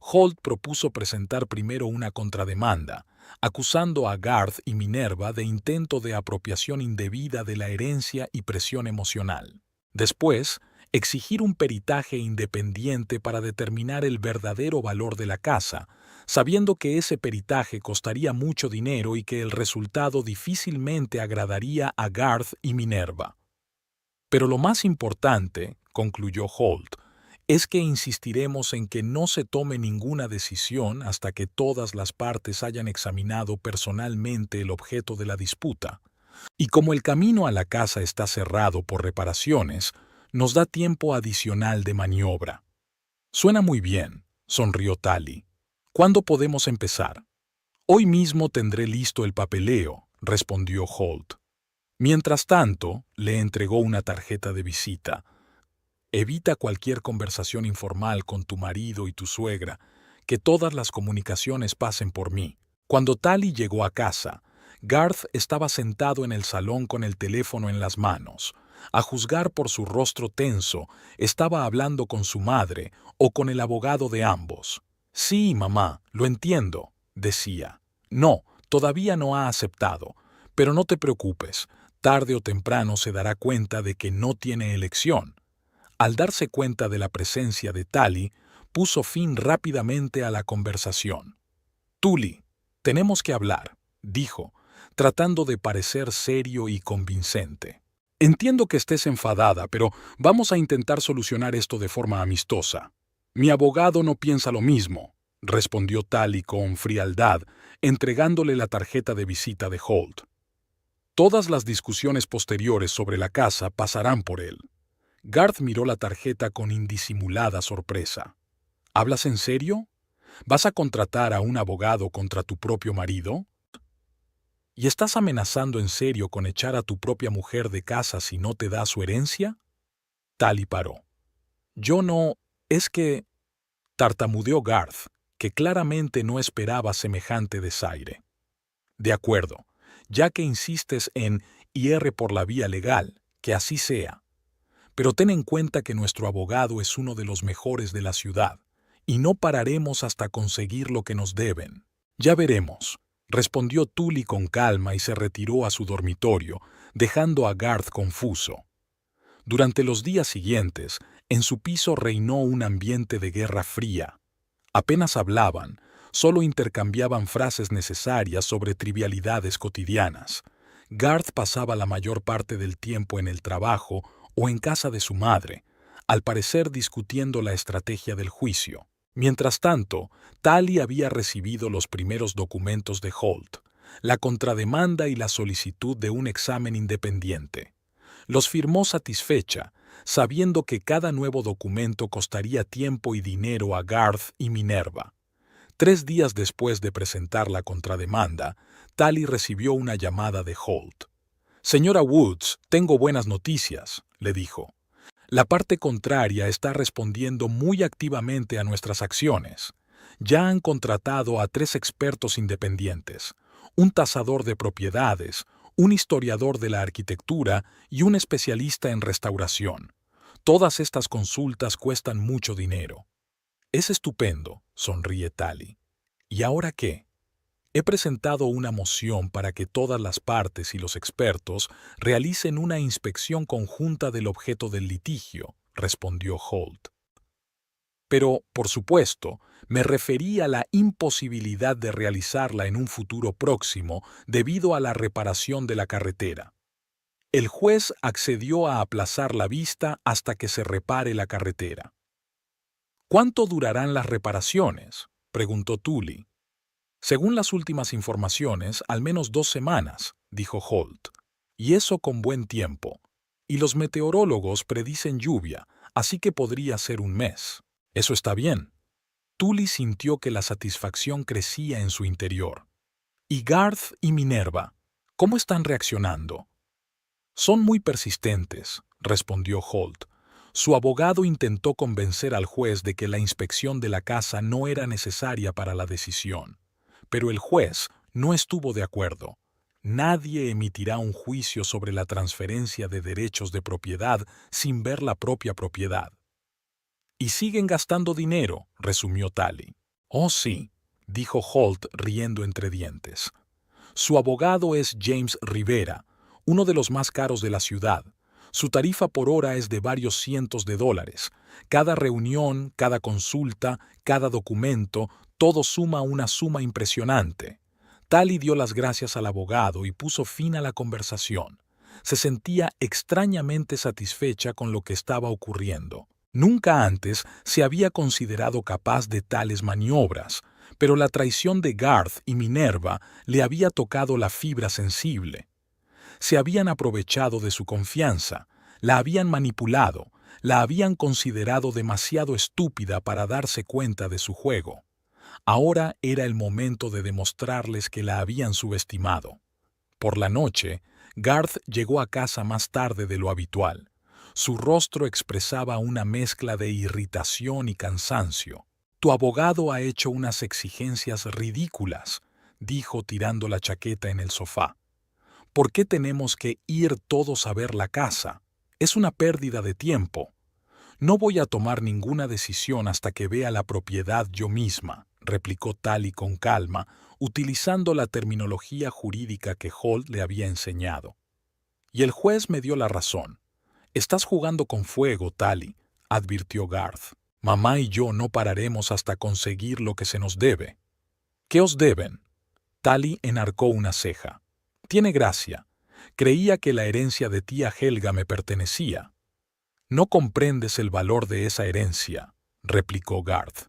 Holt propuso presentar primero una contrademanda, acusando a Garth y Minerva de intento de apropiación indebida de la herencia y presión emocional. Después, exigir un peritaje independiente para determinar el verdadero valor de la casa, sabiendo que ese peritaje costaría mucho dinero y que el resultado difícilmente agradaría a Garth y Minerva. Pero lo más importante, concluyó Holt, es que insistiremos en que no se tome ninguna decisión hasta que todas las partes hayan examinado personalmente el objeto de la disputa. Y como el camino a la casa está cerrado por reparaciones, nos da tiempo adicional de maniobra. Suena muy bien, sonrió Tali. ¿Cuándo podemos empezar? Hoy mismo tendré listo el papeleo, respondió Holt. Mientras tanto, le entregó una tarjeta de visita. Evita cualquier conversación informal con tu marido y tu suegra, que todas las comunicaciones pasen por mí. Cuando Tali llegó a casa, Garth estaba sentado en el salón con el teléfono en las manos. A juzgar por su rostro tenso, estaba hablando con su madre o con el abogado de ambos. Sí, mamá, lo entiendo, decía. No, todavía no ha aceptado, pero no te preocupes, tarde o temprano se dará cuenta de que no tiene elección. Al darse cuenta de la presencia de Tali, puso fin rápidamente a la conversación. Tuli, tenemos que hablar, dijo, tratando de parecer serio y convincente. Entiendo que estés enfadada, pero vamos a intentar solucionar esto de forma amistosa. Mi abogado no piensa lo mismo, respondió Tali con frialdad, entregándole la tarjeta de visita de Holt. Todas las discusiones posteriores sobre la casa pasarán por él. Garth miró la tarjeta con indisimulada sorpresa. ¿Hablas en serio? ¿Vas a contratar a un abogado contra tu propio marido? ¿Y estás amenazando en serio con echar a tu propia mujer de casa si no te da su herencia? Tali paró. Yo no... es que... tartamudeó Garth, que claramente no esperaba semejante desaire. De acuerdo, ya que insistes en ir por la vía legal, que así sea. Pero ten en cuenta que nuestro abogado es uno de los mejores de la ciudad, y no pararemos hasta conseguir lo que nos deben. Ya veremos. respondió Tully con calma y se retiró a su dormitorio, dejando a Garth confuso. Durante los días siguientes, en su piso reinó un ambiente de guerra fría. Apenas hablaban, solo intercambiaban frases necesarias sobre trivialidades cotidianas. Garth pasaba la mayor parte del tiempo en el trabajo o en casa de su madre, al parecer discutiendo la estrategia del juicio. Mientras tanto, Tally había recibido los primeros documentos de Holt, la contrademanda y la solicitud de un examen independiente. Los firmó satisfecha, sabiendo que cada nuevo documento costaría tiempo y dinero a Garth y Minerva. 3 días después de presentar la contrademanda, Tally recibió una llamada de Holt. «Señora Woods, tengo buenas noticias», le dijo. «La parte contraria está respondiendo muy activamente a nuestras acciones. Ya han contratado a 3 expertos independientes, un tasador de propiedades, un historiador de la arquitectura y un especialista en restauración. Todas estas consultas cuestan mucho dinero». «Es estupendo», sonríe Tally. «¿Y ahora qué?» «He presentado una moción para que todas las partes y los expertos realicen una inspección conjunta del objeto del litigio», respondió Holt. «Pero, por supuesto, me referí a la imposibilidad de realizarla en un futuro próximo debido a la reparación de la carretera. El juez accedió a aplazar la vista hasta que se repare la carretera». «¿Cuánto durarán las reparaciones?», preguntó Tully. «Según las últimas informaciones, al menos 2 semanas», dijo Holt. «Y eso con buen tiempo. Y los meteorólogos predicen lluvia, así que podría ser un mes. Eso está bien». Tully sintió que la satisfacción crecía en su interior. «¿Y Garth y Minerva? ¿Cómo están reaccionando?» «Son muy persistentes», respondió Holt. Su abogado intentó convencer al juez de que la inspección de la casa no era necesaria para la decisión. Pero el juez no estuvo de acuerdo. Nadie emitirá un juicio sobre la transferencia de derechos de propiedad sin ver la propia propiedad. «Y siguen gastando dinero», resumió Tally. «Oh, sí», dijo Holt riendo entre dientes. «Su abogado es James Rivera, uno de los más caros de la ciudad. Su tarifa por hora es de varios cientos de dólares. Cada reunión, cada consulta, cada documento, todo suma una suma impresionante». Tally dio las gracias al abogado y puso fin a la conversación. Se sentía extrañamente satisfecha con lo que estaba ocurriendo. Nunca antes se había considerado capaz de tales maniobras, pero la traición de Garth y Minerva le había tocado la fibra sensible. Se habían aprovechado de su confianza, la habían manipulado, la habían considerado demasiado estúpida para darse cuenta de su juego. Ahora era el momento de demostrarles que la habían subestimado. Por la noche, Garth llegó a casa más tarde de lo habitual. Su rostro expresaba una mezcla de irritación y cansancio. «Tu abogado ha hecho unas exigencias ridículas», dijo tirando la chaqueta en el sofá. «¿Por qué tenemos que ir todos a ver la casa? Es una pérdida de tiempo. No voy a tomar ninguna decisión hasta que vea la propiedad yo misma», replicó Tally con calma, utilizando la terminología jurídica que Holt le había enseñado. «Y el juez me dio la razón. Estás jugando con fuego, Tally», advirtió Garth. «Mamá y yo no pararemos hasta conseguir lo que se nos debe». «¿Qué os deben?» Tally enarcó una ceja. «Tiene gracia. Creía que la herencia de tía Helga me pertenecía». «No comprendes el valor de esa herencia», replicó Garth.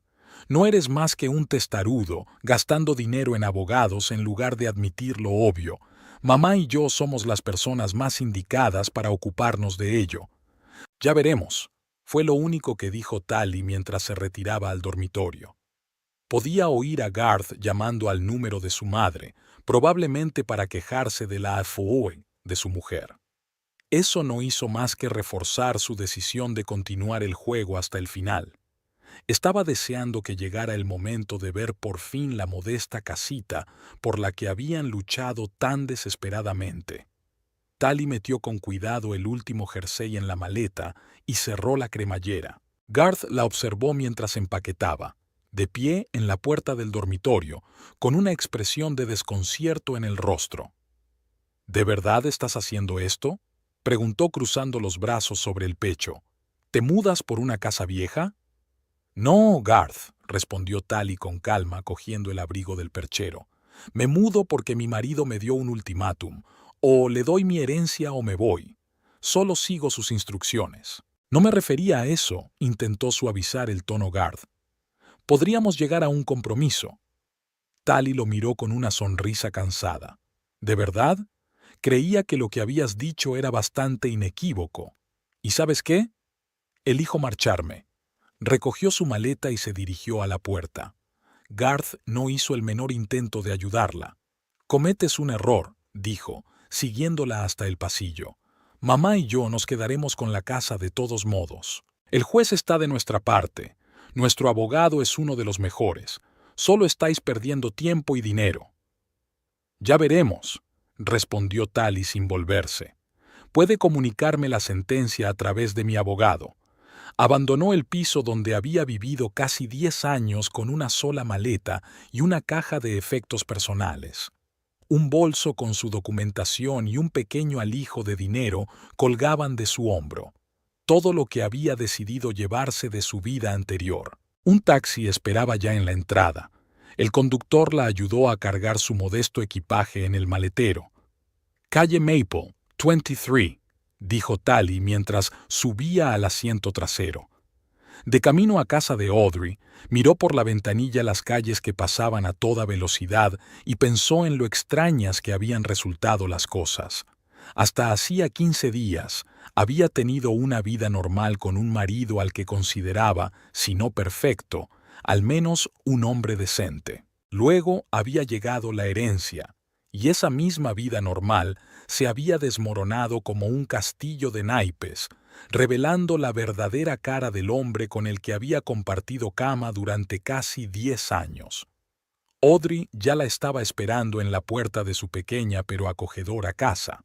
«No eres más que un testarudo, gastando dinero en abogados en lugar de admitir lo obvio. Mamá y yo somos las personas más indicadas para ocuparnos de ello». «Ya veremos», fue lo único que dijo Tally mientras se retiraba al dormitorio. Podía oír a Garth llamando al número de su madre, probablemente para quejarse de la AFOE de su mujer. Eso no hizo más que reforzar su decisión de continuar el juego hasta el final. Estaba deseando que llegara el momento de ver por fin la modesta casita por la que habían luchado tan desesperadamente. Tally metió con cuidado el último jersey en la maleta y cerró la cremallera. Garth la observó mientras empaquetaba. de pie en la puerta del dormitorio, con una expresión de desconcierto en el rostro. ¿De verdad estás haciendo esto?, preguntó cruzando los brazos sobre el pecho. ¿Te mudas por una casa vieja? No, Garth, respondió Tally con calma, cogiendo el abrigo del perchero. Me mudo porque mi marido me dio un ultimátum. O le doy mi herencia o me voy. Solo sigo sus instrucciones. No me refería a eso, intentó suavizar el tono Garth. Podríamos llegar a un compromiso. Tally lo miró con una sonrisa cansada. ¿De verdad? Creía que lo que habías dicho era bastante inequívoco. ¿Y sabes qué? Elijo marcharme. Recogió su maleta y se dirigió a la puerta. Garth no hizo el menor intento de ayudarla. Cometes un error, dijo, siguiéndola hasta el pasillo. Mamá y yo nos quedaremos con la casa de todos modos. El juez está de nuestra parte. Nuestro abogado es uno de los mejores. Solo estáis perdiendo tiempo y dinero. Ya veremos, respondió Tally sin volverse. Puede comunicarme la sentencia a través de mi abogado. Abandonó el piso donde había vivido casi 10 años con una sola maleta y una caja de efectos personales. Un bolso con su documentación y un pequeño alijo de dinero colgaban de su hombro. Todo lo que había decidido llevarse de su vida anterior. Un taxi esperaba ya en la entrada. El conductor la ayudó a cargar su modesto equipaje en el maletero. Calle Maple, 23, dijo Tally mientras subía al asiento trasero. De camino a casa de Audrey, miró por la ventanilla las calles que pasaban a toda velocidad y pensó en lo extrañas que habían resultado las cosas. Hasta hacía 15 días había tenido una vida normal con un marido al que consideraba, si no perfecto, al menos un hombre decente. Luego había llegado la herencia, y esa misma vida normal se había desmoronado como un castillo de naipes, revelando la verdadera cara del hombre con el que había compartido cama durante casi 10 años. Audrey ya la estaba esperando en la puerta de su pequeña pero acogedora casa.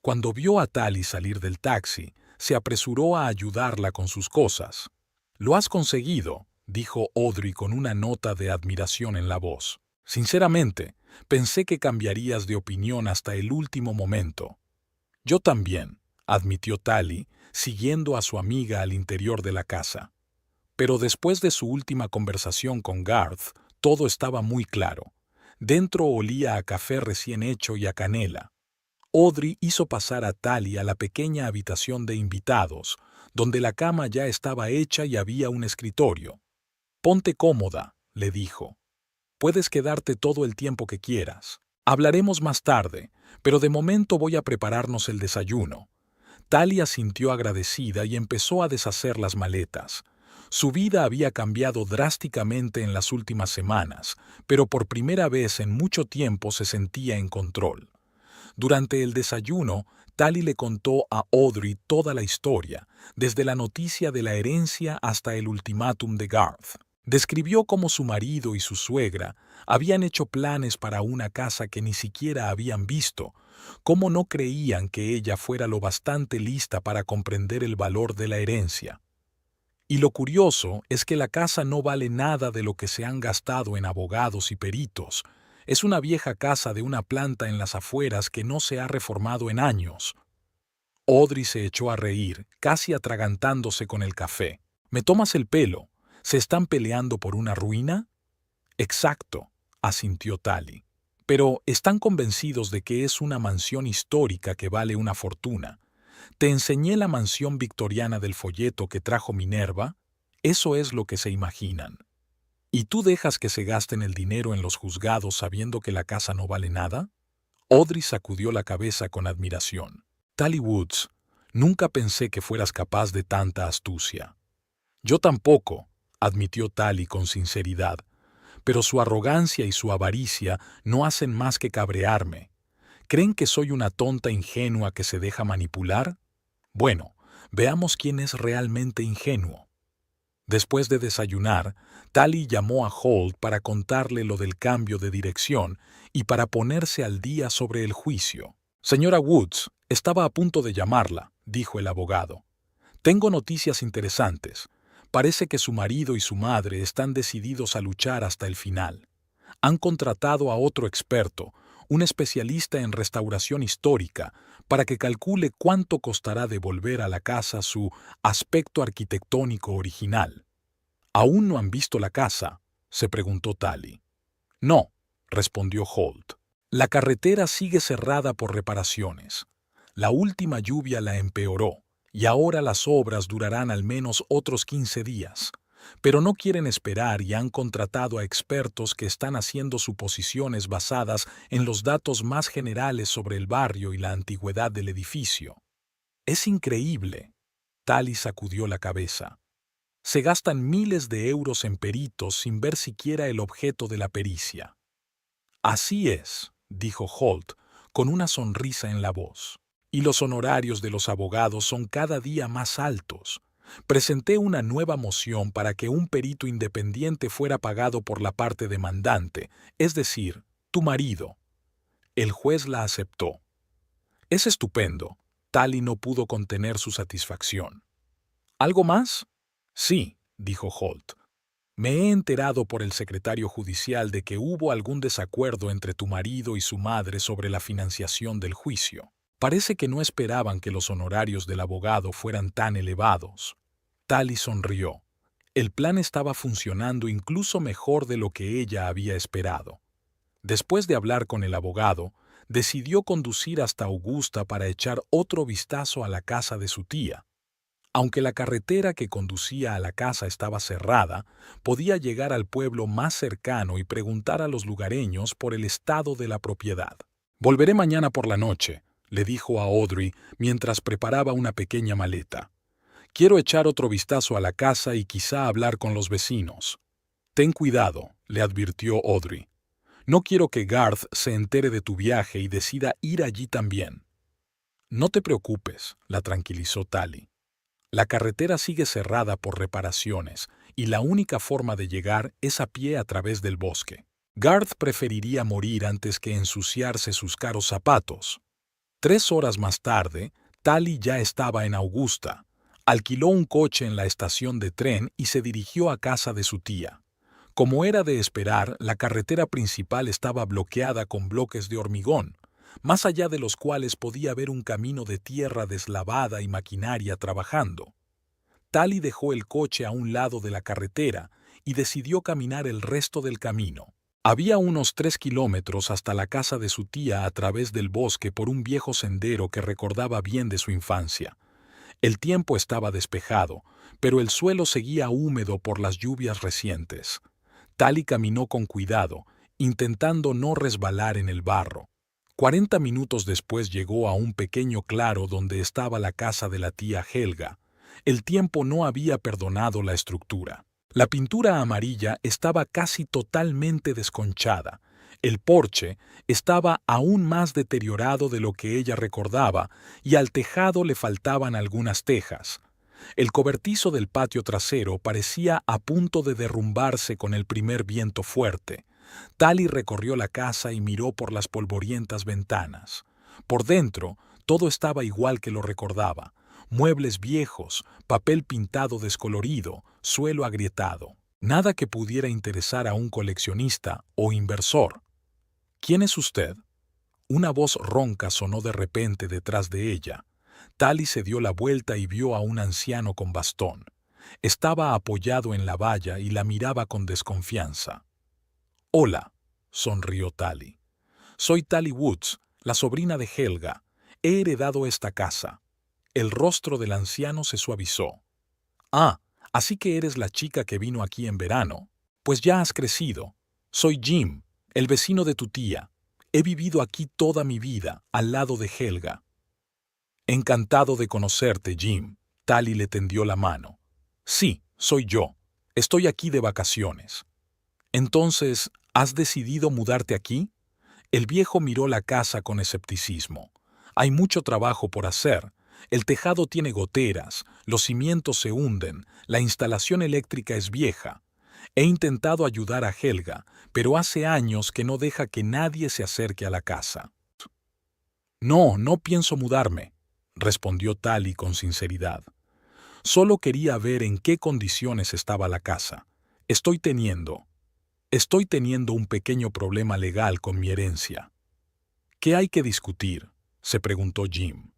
Cuando vio a Tally salir del taxi, se apresuró a ayudarla con sus cosas. «Lo has conseguido», dijo Audrey con una nota de admiración en la voz. «Sinceramente, pensé que cambiarías de opinión hasta el último momento». «Yo también», admitió Tally, siguiendo a su amiga al interior de la casa. Pero después de su última conversación con Garth, todo estaba muy claro. Dentro olía a café recién hecho y a canela. Audrey hizo pasar a Tally a la pequeña habitación de invitados, donde la cama ya estaba hecha y había un escritorio. «Ponte cómoda», le dijo. «Puedes quedarte todo el tiempo que quieras. Hablaremos más tarde, pero de momento voy a prepararnos el desayuno». Tally asintió agradecida y empezó a deshacer las maletas. Su vida había cambiado drásticamente en las últimas semanas, pero por primera vez en mucho tiempo se sentía en control. Durante el desayuno, Tally le contó a Audrey toda la historia, desde la noticia de la herencia hasta el ultimátum de Garth. Describió cómo su marido y su suegra habían hecho planes para una casa que ni siquiera habían visto, cómo no creían que ella fuera lo bastante lista para comprender el valor de la herencia. Y lo curioso es que la casa no vale nada de lo que se han gastado en abogados y peritos. Es una vieja casa de una planta en las afueras que no se ha reformado en años. Audrey se echó a reír, casi atragantándose con el café. «¿Me tomas el pelo? ¿Se están peleando por una ruina?» «Exacto», asintió Tally. «Pero están convencidos de que es una mansión histórica que vale una fortuna. Te enseñé la mansión victoriana del folleto que trajo Minerva. Eso es lo que se imaginan. ¿Y tú dejas que se gasten el dinero en los juzgados sabiendo que la casa no vale nada?» Audrey sacudió la cabeza con admiración. «Tally Woods, nunca pensé que fueras capaz de tanta astucia». «Yo tampoco», admitió Tally con sinceridad, «pero su arrogancia y su avaricia no hacen más que cabrearme. ¿Creen que soy una tonta ingenua que se deja manipular? Bueno, veamos quién es realmente ingenuo». Después de desayunar, Tally llamó a Holt para contarle lo del cambio de dirección y para ponerse al día sobre el juicio. «Señora Woods, estaba a punto de llamarla», dijo el abogado. «Tengo noticias interesantes, Parece que su marido y su madre están decididos a luchar hasta el final. Han contratado a otro experto, un especialista en restauración histórica, para que calcule cuánto costará devolver a la casa su aspecto arquitectónico original. ¿Aún no han visto la casa?, se preguntó Tally. No, respondió Holt. La carretera sigue cerrada por reparaciones. La última lluvia la empeoró, y ahora las obras durarán al menos otros 15 días. Pero no quieren esperar y han contratado a expertos que están haciendo suposiciones basadas en los datos más generales sobre el barrio y la antigüedad del edificio. Es increíble. Tally sacudió la cabeza. Se gastan miles de euros en peritos sin ver siquiera el objeto de la pericia. Así es, dijo Holt, con una sonrisa en la voz. Y los honorarios de los abogados son cada día más altos. Presenté una nueva moción para que un perito independiente fuera pagado por la parte demandante, es decir, tu marido. El juez la aceptó. Es estupendo. Tally no pudo contener su satisfacción. ¿Algo más? Sí, dijo Holt. Me he enterado por el secretario judicial de que hubo algún desacuerdo entre tu marido y su madre sobre la financiación del juicio. Parece que no esperaban que los honorarios del abogado fueran tan elevados. Tally sonrió. El plan estaba funcionando incluso mejor de lo que ella había esperado. Después de hablar con el abogado, decidió conducir hasta Augusta para echar otro vistazo a la casa de su tía. Aunque la carretera que conducía a la casa estaba cerrada, podía llegar al pueblo más cercano y preguntar a los lugareños por el estado de la propiedad. «Volveré mañana por la noche», le dijo a Audrey mientras preparaba una pequeña maleta. «Quiero echar otro vistazo a la casa y quizá hablar con los vecinos». «Ten cuidado», le advirtió Audrey. «No quiero que Garth se entere de tu viaje y decida ir allí también». «No te preocupes», la tranquilizó Tally. La carretera sigue cerrada por reparaciones y la única forma de llegar es a pie a través del bosque. Garth preferiría morir antes que ensuciarse sus caros zapatos. 3 horas más tarde, Tally ya estaba en Augusta. Alquiló un coche en la estación de tren y se dirigió a casa de su tía. Como era de esperar, la carretera principal estaba bloqueada con bloques de hormigón, más allá de los cuales podía ver un camino de tierra deslavada y maquinaria trabajando. Tally dejó el coche a un lado de la carretera y decidió caminar el resto del camino. Había unos 3 kilómetros hasta la casa de su tía a través del bosque por un viejo sendero que recordaba bien de su infancia. El tiempo estaba despejado, pero el suelo seguía húmedo por las lluvias recientes. Tally caminó con cuidado, intentando no resbalar en el barro. 40 minutos después llegó a un pequeño claro donde estaba la casa de la tía Helga. El tiempo no había perdonado la estructura. La pintura amarilla estaba casi totalmente desconchada. El porche estaba aún más deteriorado de lo que ella recordaba y al tejado le faltaban algunas tejas. El cobertizo del patio trasero parecía a punto de derrumbarse con el primer viento fuerte. Tally recorrió la casa y miró por las polvorientas ventanas. Por dentro, todo estaba igual que lo recordaba. Muebles viejos, papel pintado descolorido, suelo agrietado. Nada que pudiera interesar a un coleccionista o inversor. «¿Quién es usted?». Una voz ronca sonó de repente detrás de ella. Tally se dio la vuelta y vio a un anciano con bastón. Estaba apoyado en la valla y la miraba con desconfianza. «Hola», sonrió Tally. «Soy Tally Woods, la sobrina de Helga. He heredado esta casa». El rostro del anciano se suavizó. «Ah, así que eres la chica que vino aquí en verano. Pues ya has crecido. Soy Jim, el vecino de tu tía. He vivido aquí toda mi vida, al lado de Helga». «Encantado de conocerte, Jim». Tally le tendió la mano. «Sí, soy yo. Estoy aquí de vacaciones». «Entonces, ¿has decidido mudarte aquí?». El viejo miró la casa con escepticismo. «Hay mucho trabajo por hacer. El tejado tiene goteras, los cimientos se hunden, la instalación eléctrica es vieja. He intentado ayudar a Helga, pero hace años que no deja que nadie se acerque a la casa». «No, no pienso mudarme», respondió Tally con sinceridad. Solo quería ver en qué condiciones estaba la casa. Estoy teniendo un pequeño problema legal con mi herencia. ¿Qué hay que discutir?, se preguntó Jim.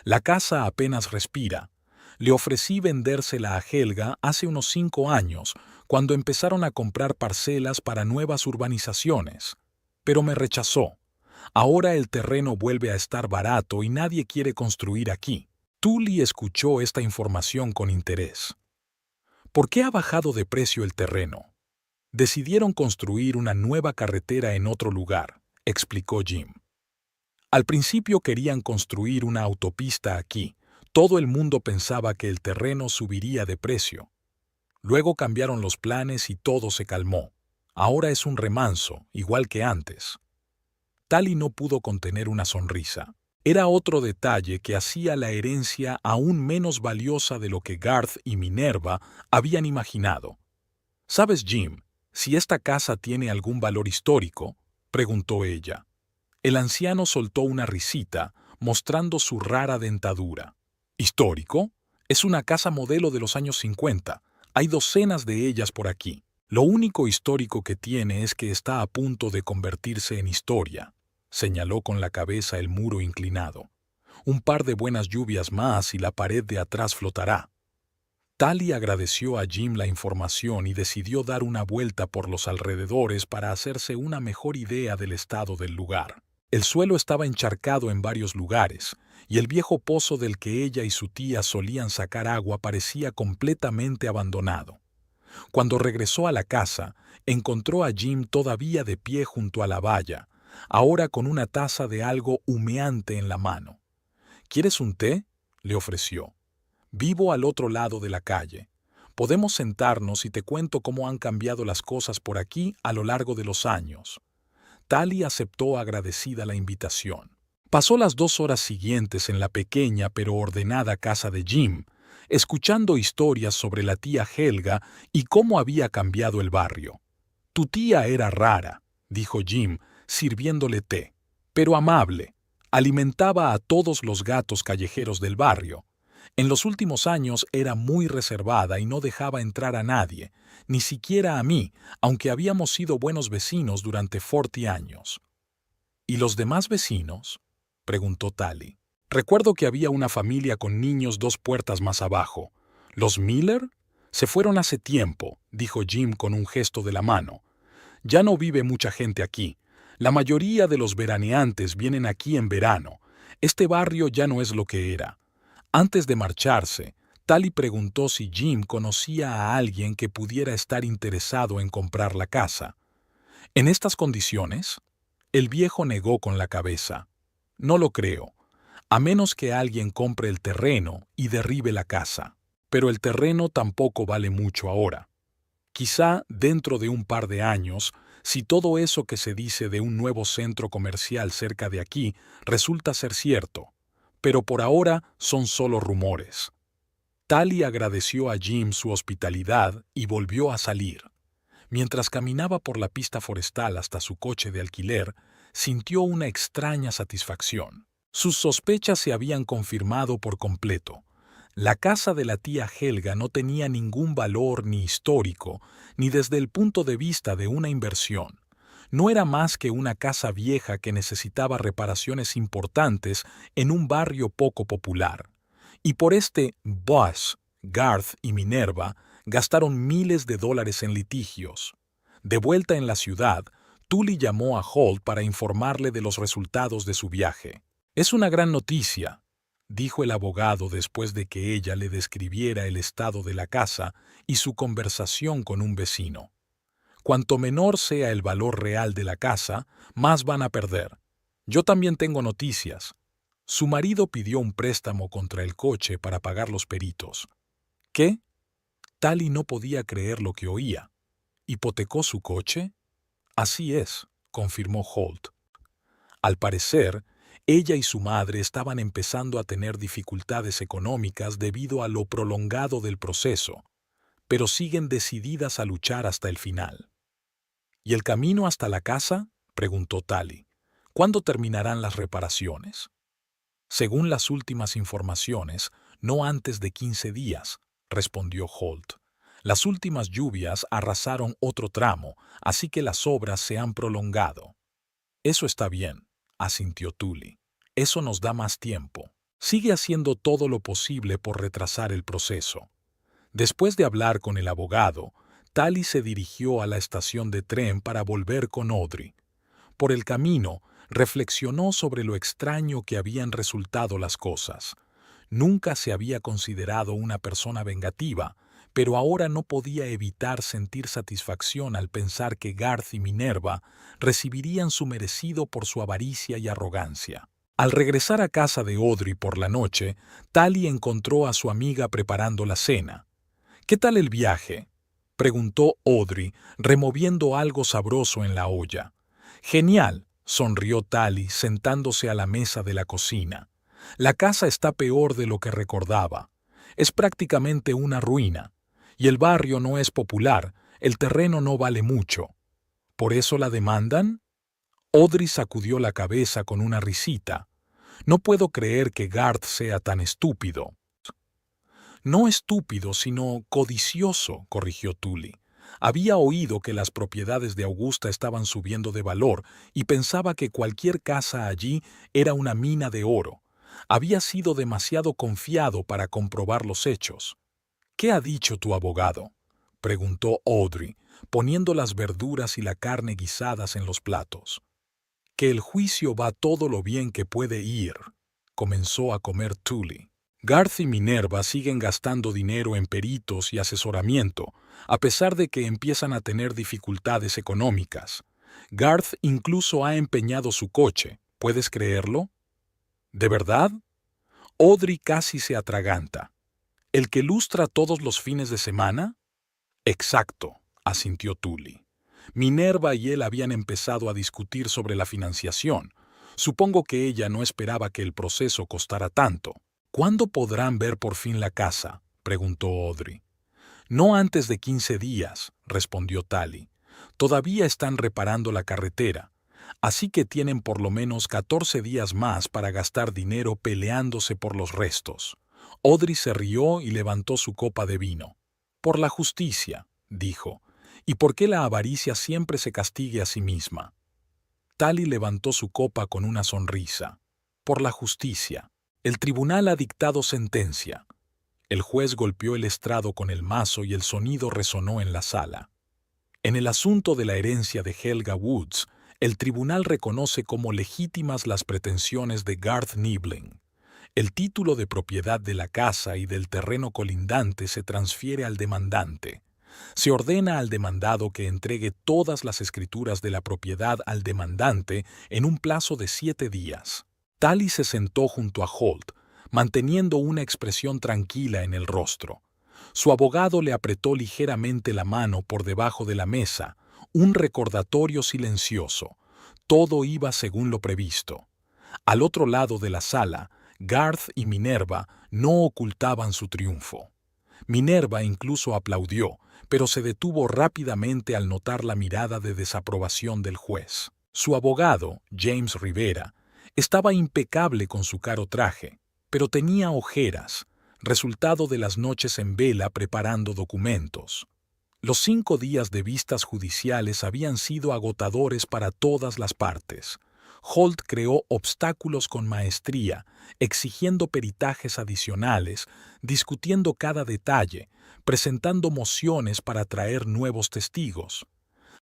La casa apenas respira. Le ofrecí vendérsela a Helga hace unos 5 años, cuando empezaron a comprar parcelas para nuevas urbanizaciones. Pero me rechazó. Ahora el terreno vuelve a estar barato y nadie quiere construir aquí. Tully escuchó esta información con interés. ¿Por qué ha bajado de precio el terreno? Decidieron construir una nueva carretera en otro lugar, explicó Jim. Al principio querían construir una autopista aquí. Todo el mundo pensaba que el terreno subiría de precio. Luego cambiaron los planes y todo se calmó. Ahora es un remanso, igual que antes. Tally no pudo contener una sonrisa. Era otro detalle que hacía la herencia aún menos valiosa de lo que Garth y Minerva habían imaginado. ¿Sabes, Jim, si esta casa tiene algún valor histórico?, preguntó ella. El anciano soltó una risita, mostrando su rara dentadura. ¿Histórico? Es una casa modelo de los años 50. Hay docenas de ellas por aquí. Lo único histórico que tiene es que está a punto de convertirse en historia, señaló con la cabeza el muro inclinado. Un par de buenas lluvias más y la pared de atrás flotará. Tally agradeció a Jim la información y decidió dar una vuelta por los alrededores para hacerse una mejor idea del estado del lugar. El suelo estaba encharcado en varios lugares, y el viejo pozo del que ella y su tía solían sacar agua parecía completamente abandonado. Cuando regresó a la casa, encontró a Jim todavía de pie junto a la valla, ahora con una taza de algo humeante en la mano. ¿Quieres un té?, le ofreció. Vivo al otro lado de la calle. Podemos sentarnos y te cuento cómo han cambiado las cosas por aquí a lo largo de los años. Tally aceptó agradecida la invitación. Pasó las 2 horas siguientes en la pequeña pero ordenada casa de Jim, escuchando historias sobre la tía Helga y cómo había cambiado el barrio. Tu tía era rara, dijo Jim, sirviéndole té, pero amable. Alimentaba a todos los gatos callejeros del barrio. En los últimos años era muy reservada y no dejaba entrar a nadie, ni siquiera a mí, aunque habíamos sido buenos vecinos durante 40 años. ¿Y los demás vecinos?, preguntó Tally. Recuerdo que había una familia con niños 2 puertas más abajo. ¿Los Miller? Se fueron hace tiempo, dijo Jim con un gesto de la mano. Ya no vive mucha gente aquí. La mayoría de los veraneantes vienen aquí en verano. Este barrio ya no es lo que era. Antes de marcharse, Tally preguntó si Jim conocía a alguien que pudiera estar interesado en comprar la casa. ¿En estas condiciones? El viejo negó con la cabeza. No lo creo, a menos que alguien compre el terreno y derribe la casa. Pero el terreno tampoco vale mucho ahora. Quizá dentro de un par de años, si todo eso que se dice de un nuevo centro comercial cerca de aquí resulta ser cierto. Pero por ahora son solo rumores. Tally agradeció a Jim su hospitalidad y volvió a salir. Mientras caminaba por la pista forestal hasta su coche de alquiler, sintió una extraña satisfacción. Sus sospechas se habían confirmado por completo. La casa de la tía Helga no tenía ningún valor ni histórico, ni desde el punto de vista de una inversión. No era más que una casa vieja que necesitaba reparaciones importantes en un barrio poco popular. Y por este Buzz, Garth y Minerva gastaron miles de dólares en litigios. De vuelta en la ciudad, Tully llamó a Holt para informarle de los resultados de su viaje. «Es una gran noticia», dijo el abogado después de que ella le describiera el estado de la casa y su conversación con un vecino. Cuanto menor sea el valor real de la casa, más van a perder. Yo también tengo noticias. Su marido pidió un préstamo contra el coche para pagar los peritos. ¿Qué? Tally no podía creer lo que oía. ¿Hipotecó su coche? Así es, confirmó Holt. Al parecer, ella y su madre estaban empezando a tener dificultades económicas debido a lo prolongado del proceso, pero siguen decididas a luchar hasta el final. ¿Y el camino hasta la casa?, preguntó Tally. ¿Cuándo terminarán las reparaciones? Según las últimas informaciones, no antes de 15 días, respondió Holt. Las últimas lluvias arrasaron otro tramo, así que las obras se han prolongado. Eso está bien, asintió Tully. Eso nos da más tiempo. Sigue haciendo todo lo posible por retrasar el proceso. Después de hablar con el abogado, Tally se dirigió a la estación de tren para volver con Audrey. Por el camino, reflexionó sobre lo extraño que habían resultado las cosas. Nunca se había considerado una persona vengativa, pero ahora no podía evitar sentir satisfacción al pensar que Garth y Minerva recibirían su merecido por su avaricia y arrogancia. Al regresar a casa de Audrey por la noche, Tally encontró a su amiga preparando la cena. «¿Qué tal el viaje?», preguntó Audrey, removiendo algo sabroso en la olla. «Genial», sonrió Tally, sentándose a la mesa de la cocina. «La casa está peor de lo que recordaba. Es prácticamente una ruina. Y el barrio no es popular, el terreno no vale mucho. ¿Por eso la demandan?». Audrey sacudió la cabeza con una risita. «No puedo creer que Garth sea tan estúpido». «No estúpido, sino codicioso», corrigió Tully. Había oído que las propiedades de Augusta estaban subiendo de valor y pensaba que cualquier casa allí era una mina de oro. Había sido demasiado confiado para comprobar los hechos. «¿Qué ha dicho tu abogado?», preguntó Audrey, poniendo las verduras y la carne guisadas en los platos. «Que el juicio va todo lo bien que puede ir», comenzó a comer Tully. «Garth y Minerva siguen gastando dinero en peritos y asesoramiento, a pesar de que empiezan a tener dificultades económicas. Garth incluso ha empeñado su coche, ¿puedes creerlo?». «¿De verdad?». Audrey casi se atraganta. «¿El que lustra todos los fines de semana?». «Exacto», asintió Tully. «Minerva y él habían empezado a discutir sobre la financiación. Supongo que ella no esperaba que el proceso costara tanto». «¿Cuándo podrán ver por fin la casa?», preguntó Audrey. «No antes de 15 días», respondió Tally. «Todavía están reparando la carretera, así que tienen por lo menos 14 días más para gastar dinero peleándose por los restos». Audrey se rió y levantó su copa de vino. «Por la justicia», dijo, «y por qué la avaricia siempre se castigue a sí misma». Tally levantó su copa con una sonrisa. «Por la justicia. El tribunal ha dictado sentencia». El juez golpeó el estrado con el mazo y el sonido resonó en la sala. «En el asunto de la herencia de Helga Woods, el tribunal reconoce como legítimas las pretensiones de Garth Niebling. El título de propiedad de la casa y del terreno colindante se transfiere al demandante. Se ordena al demandado que entregue todas las escrituras de la propiedad al demandante en un plazo de 7 días». Tally se sentó junto a Holt, manteniendo una expresión tranquila en el rostro. Su abogado le apretó ligeramente la mano por debajo de la mesa, un recordatorio silencioso. Todo iba según lo previsto. Al otro lado de la sala, Garth y Minerva no ocultaban su triunfo. Minerva incluso aplaudió, pero se detuvo rápidamente al notar la mirada de desaprobación del juez. Su abogado, James Rivera, estaba impecable con su caro traje, pero tenía ojeras, resultado de las noches en vela preparando documentos. Los 5 días de vistas judiciales habían sido agotadores para todas las partes. Holt creó obstáculos con maestría, exigiendo peritajes adicionales, discutiendo cada detalle, presentando mociones para traer nuevos testigos.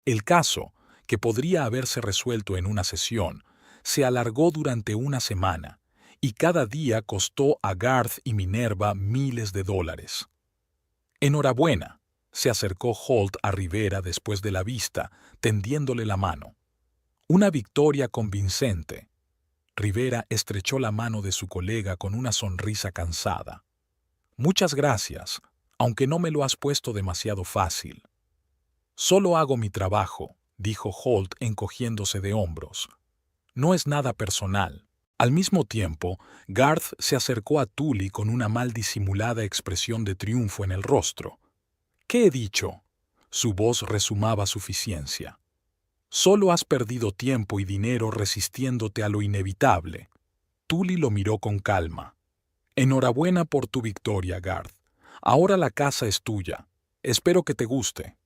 El caso, que podría haberse resuelto en una sesión, se alargó durante una semana, y cada día costó a Garth y Minerva miles de dólares. «Enhorabuena», se acercó Holt a Rivera después de la vista, tendiéndole la mano. «Una victoria convincente». Rivera estrechó la mano de su colega con una sonrisa cansada. «Muchas gracias, aunque no me lo has puesto demasiado fácil». «Solo hago mi trabajo», dijo Holt encogiéndose de hombros. «No es nada personal». Al mismo tiempo, Garth se acercó a Tully con una mal disimulada expresión de triunfo en el rostro. «¿Qué he dicho?». Su voz resumaba suficiencia. «Solo has perdido tiempo y dinero resistiéndote a lo inevitable». Tully lo miró con calma. «Enhorabuena por tu victoria, Garth. Ahora la casa es tuya. Espero que te guste.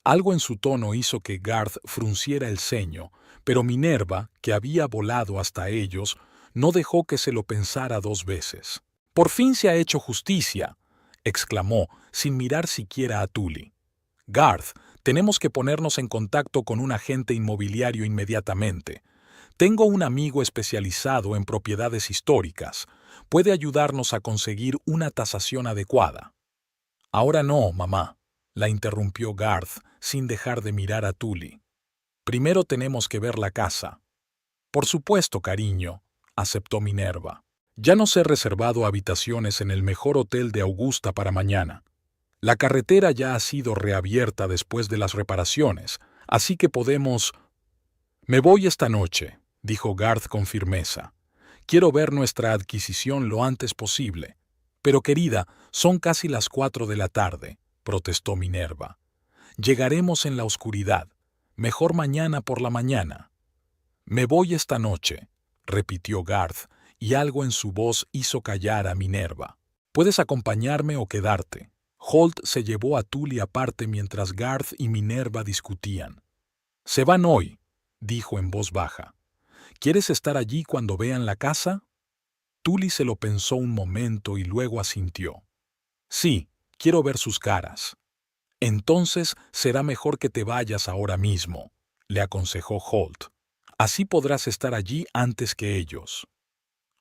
Algo en su tono hizo que Garth frunciera el ceño, pero Minerva, que había volado hasta ellos, no dejó que se lo pensara dos veces. «Por fin se ha hecho justicia», exclamó, sin mirar siquiera a Tully. «Garth, tenemos que ponernos en contacto con un agente inmobiliario inmediatamente. Tengo un amigo especializado en propiedades históricas. Puede ayudarnos a conseguir una tasación adecuada». «Ahora no, mamá», la interrumpió Garth, sin dejar de mirar a Tully. «Primero tenemos que ver la casa». «Por supuesto, cariño», aceptó Minerva. «Ya nos he reservado habitaciones en el mejor hotel de Augusta para mañana. La carretera ya ha sido reabierta después de las reparaciones, así que podemos...» «Me voy esta noche», dijo Garth con firmeza. «Quiero ver nuestra adquisición lo antes posible». «Pero querida, son casi las 4 de la tarde», protestó Minerva. «Llegaremos en la oscuridad. Mejor mañana por la mañana». «Me voy esta noche», repitió Garth, y algo en su voz hizo callar a Minerva. «Puedes acompañarme o quedarte». Holt se llevó a Tully aparte mientras Garth y Minerva discutían. «Se van hoy», dijo en voz baja. «¿Quieres estar allí cuando vean la casa?» Tully se lo pensó un momento y luego asintió. «Sí, quiero ver sus caras». «Entonces será mejor que te vayas ahora mismo», le aconsejó Holt. «Así podrás estar allí antes que ellos».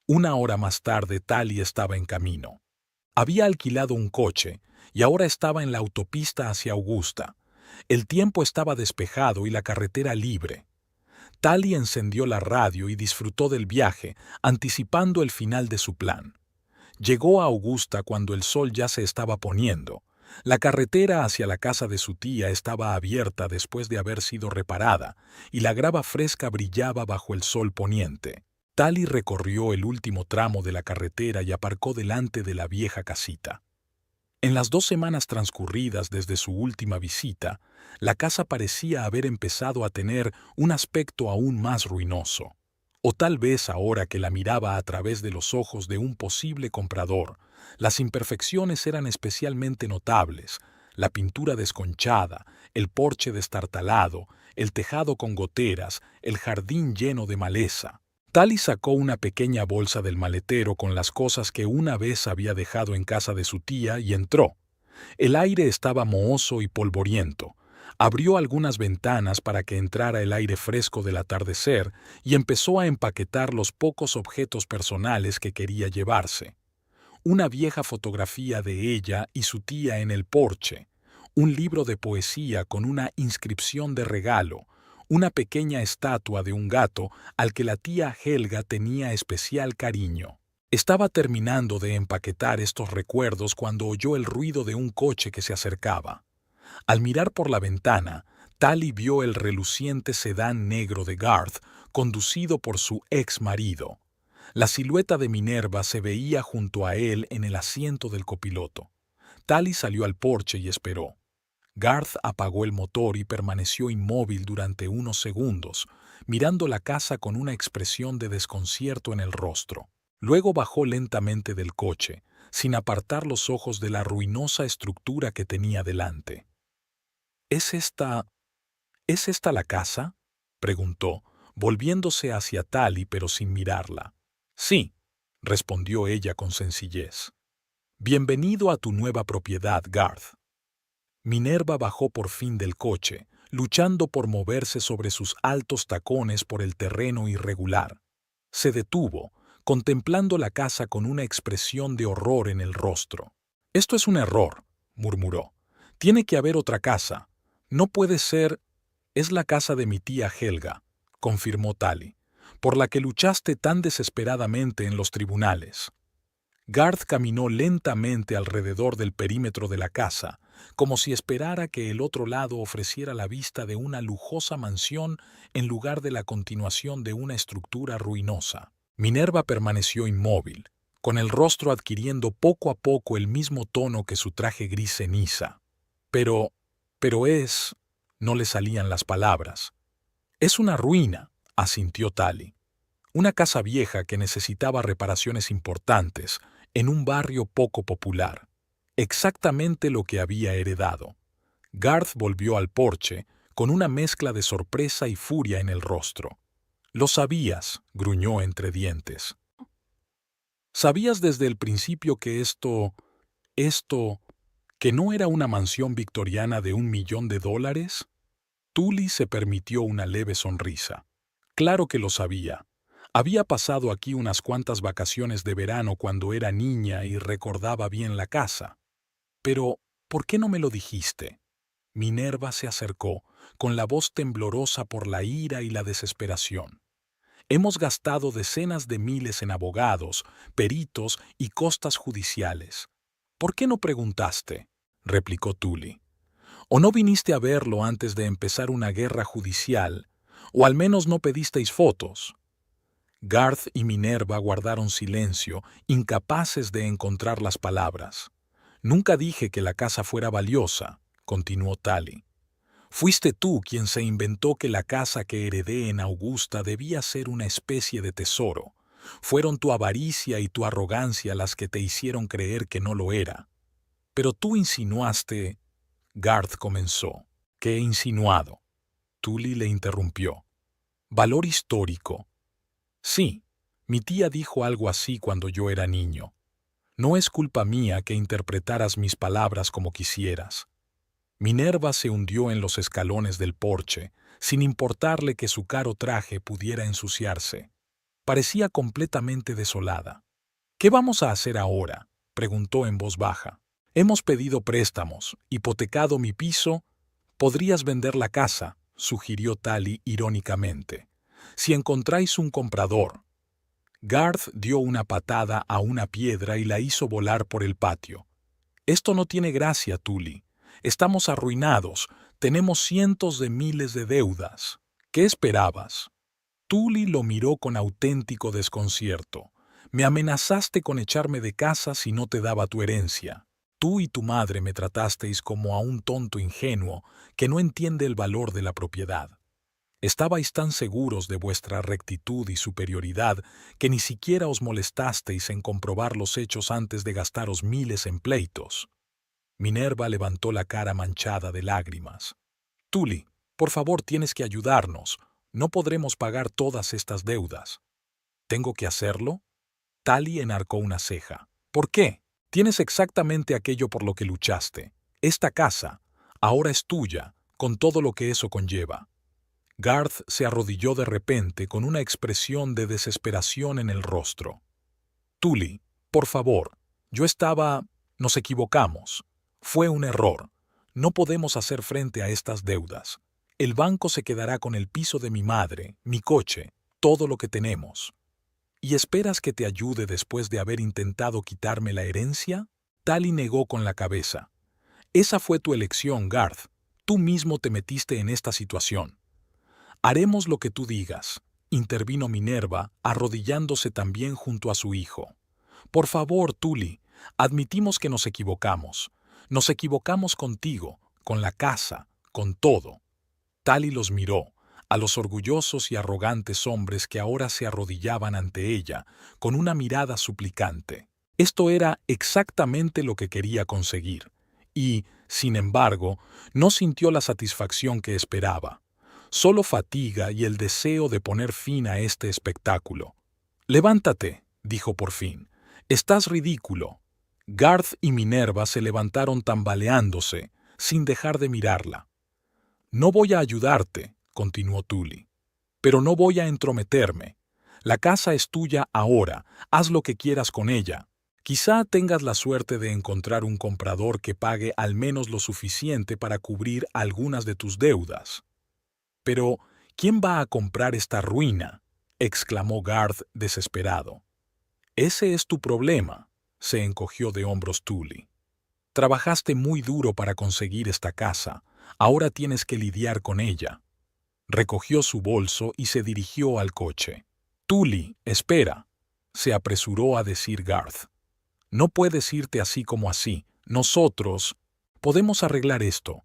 Una hora más tarde, Tally estaba en camino. Había alquilado un coche y ahora estaba en la autopista hacia Augusta. El tiempo estaba despejado y la carretera libre. Tally encendió la radio y disfrutó del viaje, anticipando el final de su plan. Llegó a Augusta cuando el sol ya se estaba poniendo. La carretera hacia la casa de su tía estaba abierta después de haber sido reparada, y la grava fresca brillaba bajo el sol poniente. Tally recorrió el último tramo de la carretera y aparcó delante de la vieja casita. En las 2 semanas transcurridas desde su última visita, la casa parecía haber empezado a tener un aspecto aún más ruinoso. O tal vez ahora que la miraba a través de los ojos de un posible comprador, las imperfecciones eran especialmente notables: la pintura desconchada, el porche destartalado, el tejado con goteras, el jardín lleno de maleza. Tally sacó una pequeña bolsa del maletero con las cosas que una vez había dejado en casa de su tía y entró. El aire estaba mohoso y polvoriento. Abrió algunas ventanas para que entrara el aire fresco del atardecer y empezó a empaquetar los pocos objetos personales que quería llevarse. Una vieja fotografía de ella y su tía en el porche, un libro de poesía con una inscripción de regalo, una pequeña estatua de un gato al que la tía Helga tenía especial cariño. Estaba terminando de empaquetar estos recuerdos cuando oyó el ruido de un coche que se acercaba. Al mirar por la ventana, Tally vio el reluciente sedán negro de Garth, conducido por su ex marido. La silueta de Minerva se veía junto a él en el asiento del copiloto. Tally salió al porche y esperó. Garth apagó el motor y permaneció inmóvil durante unos segundos, mirando la casa con una expresión de desconcierto en el rostro. Luego bajó lentamente del coche, sin apartar los ojos de la ruinosa estructura que tenía delante. ¿Es esta la casa?», preguntó, volviéndose hacia Tally pero sin mirarla. «Sí», respondió ella con sencillez. «Bienvenido a tu nueva propiedad, Garth». Minerva bajó por fin del coche, luchando por moverse sobre sus altos tacones por el terreno irregular. Se detuvo, contemplando la casa con una expresión de horror en el rostro. «Esto es un error», murmuró. «Tiene que haber otra casa. No puede ser...». «Es la casa de mi tía Helga», confirmó Tally, «por la que luchaste tan desesperadamente en los tribunales». Garth caminó lentamente alrededor del perímetro de la casa, como si esperara que el otro lado ofreciera la vista de una lujosa mansión en lugar de la continuación de una estructura ruinosa. Minerva permaneció inmóvil, con el rostro adquiriendo poco a poco el mismo tono que su traje gris ceniza. Pero es... No le salían las palabras. «Es una ruina», asintió Tally. «Una casa vieja que necesitaba reparaciones importantes, en un barrio poco popular». Exactamente lo que había heredado. Garth volvió al porche, con una mezcla de sorpresa y furia en el rostro. «Lo sabías», gruñó entre dientes. «¿Sabías desde el principio que que no era una mansión victoriana de $1.000.000? Tully se permitió una leve sonrisa. Claro que lo sabía. Había pasado aquí unas cuantas vacaciones de verano cuando era niña y recordaba bien la casa. Pero, ¿por qué no me lo dijiste? Minerva se acercó, con la voz temblorosa por la ira y la desesperación. Hemos gastado decenas de miles en abogados, peritos y costas judiciales. ¿Por qué no preguntaste?, replicó Tully. ¿O no viniste a verlo antes de empezar una guerra judicial? ¿O al menos no pedisteis fotos? Garth y Minerva guardaron silencio, incapaces de encontrar las palabras. Nunca dije que la casa fuera valiosa, continuó Tully. Fuiste tú quien se inventó que la casa que heredé en Augusta debía ser una especie de tesoro. Fueron tu avaricia y tu arrogancia las que te hicieron creer que no lo era. Pero tú insinuaste... Garth comenzó. ¿Qué he insinuado? Tully le interrumpió. Valor histórico. Sí, mi tía dijo algo así cuando yo era niño. No es culpa mía que interpretaras mis palabras como quisieras. Minerva se hundió en los escalones del porche, sin importarle que su caro traje pudiera ensuciarse. Parecía completamente desolada. «¿Qué vamos a hacer ahora?», preguntó en voz baja. «Hemos pedido préstamos, hipotecado mi piso». «Podrías vender la casa», sugirió Tully irónicamente. «Si encontráis un comprador». Garth dio una patada a una piedra y la hizo volar por el patio. «Esto no tiene gracia, Tully. Estamos arruinados, tenemos cientos de miles de deudas. ¿Qué esperabas?». Tully lo miró con auténtico desconcierto. «Me amenazaste con echarme de casa si no te daba tu herencia. Tú y tu madre me tratasteis como a un tonto ingenuo que no entiende el valor de la propiedad. Estabais tan seguros de vuestra rectitud y superioridad que ni siquiera os molestasteis en comprobar los hechos antes de gastaros miles en pleitos». Minerva levantó la cara manchada de lágrimas. «Tully, por favor, tienes que ayudarnos. No podremos pagar todas estas deudas». «¿Tengo que hacerlo?». Tully enarcó una ceja. «¿Por qué? Tienes exactamente aquello por lo que luchaste. Esta casa ahora es tuya, con todo lo que eso conlleva». Garth se arrodilló de repente con una expresión de desesperación en el rostro. «Tully, por favor, nos equivocamos. Fue un error. No podemos hacer frente a estas deudas. El banco se quedará con el piso de mi madre, mi coche, todo lo que tenemos». «¿Y esperas que te ayude después de haber intentado quitarme la herencia?». Tully negó con la cabeza. «Esa fue tu elección, Garth. Tú mismo te metiste en esta situación». «Haremos lo que tú digas», intervino Minerva, arrodillándose también junto a su hijo. «Por favor, Tully, admitimos que nos equivocamos. Nos equivocamos contigo, con la casa, con todo». Tully los miró, a los orgullosos y arrogantes hombres que ahora se arrodillaban ante ella, con una mirada suplicante. Esto era exactamente lo que quería conseguir, y, sin embargo, no sintió la satisfacción que esperaba. Solo fatiga y el deseo de poner fin a este espectáculo. «Levántate», dijo por fin. «Estás ridículo». Garth y Minerva se levantaron tambaleándose, sin dejar de mirarla. «No voy a ayudarte», continuó Tully. «Pero no voy a entrometerme. La casa es tuya ahora, haz lo que quieras con ella. Quizá tengas la suerte de encontrar un comprador que pague al menos lo suficiente para cubrir algunas de tus deudas». «Pero, ¿quién va a comprar esta ruina?», exclamó Garth desesperado. «Ese es tu problema», se encogió de hombros Tully. «Trabajaste muy duro para conseguir esta casa, ahora tienes que lidiar con ella». Recogió su bolso y se dirigió al coche. «Tully, espera», se apresuró a decir Garth. «No puedes irte así como así. Nosotros podemos arreglar esto.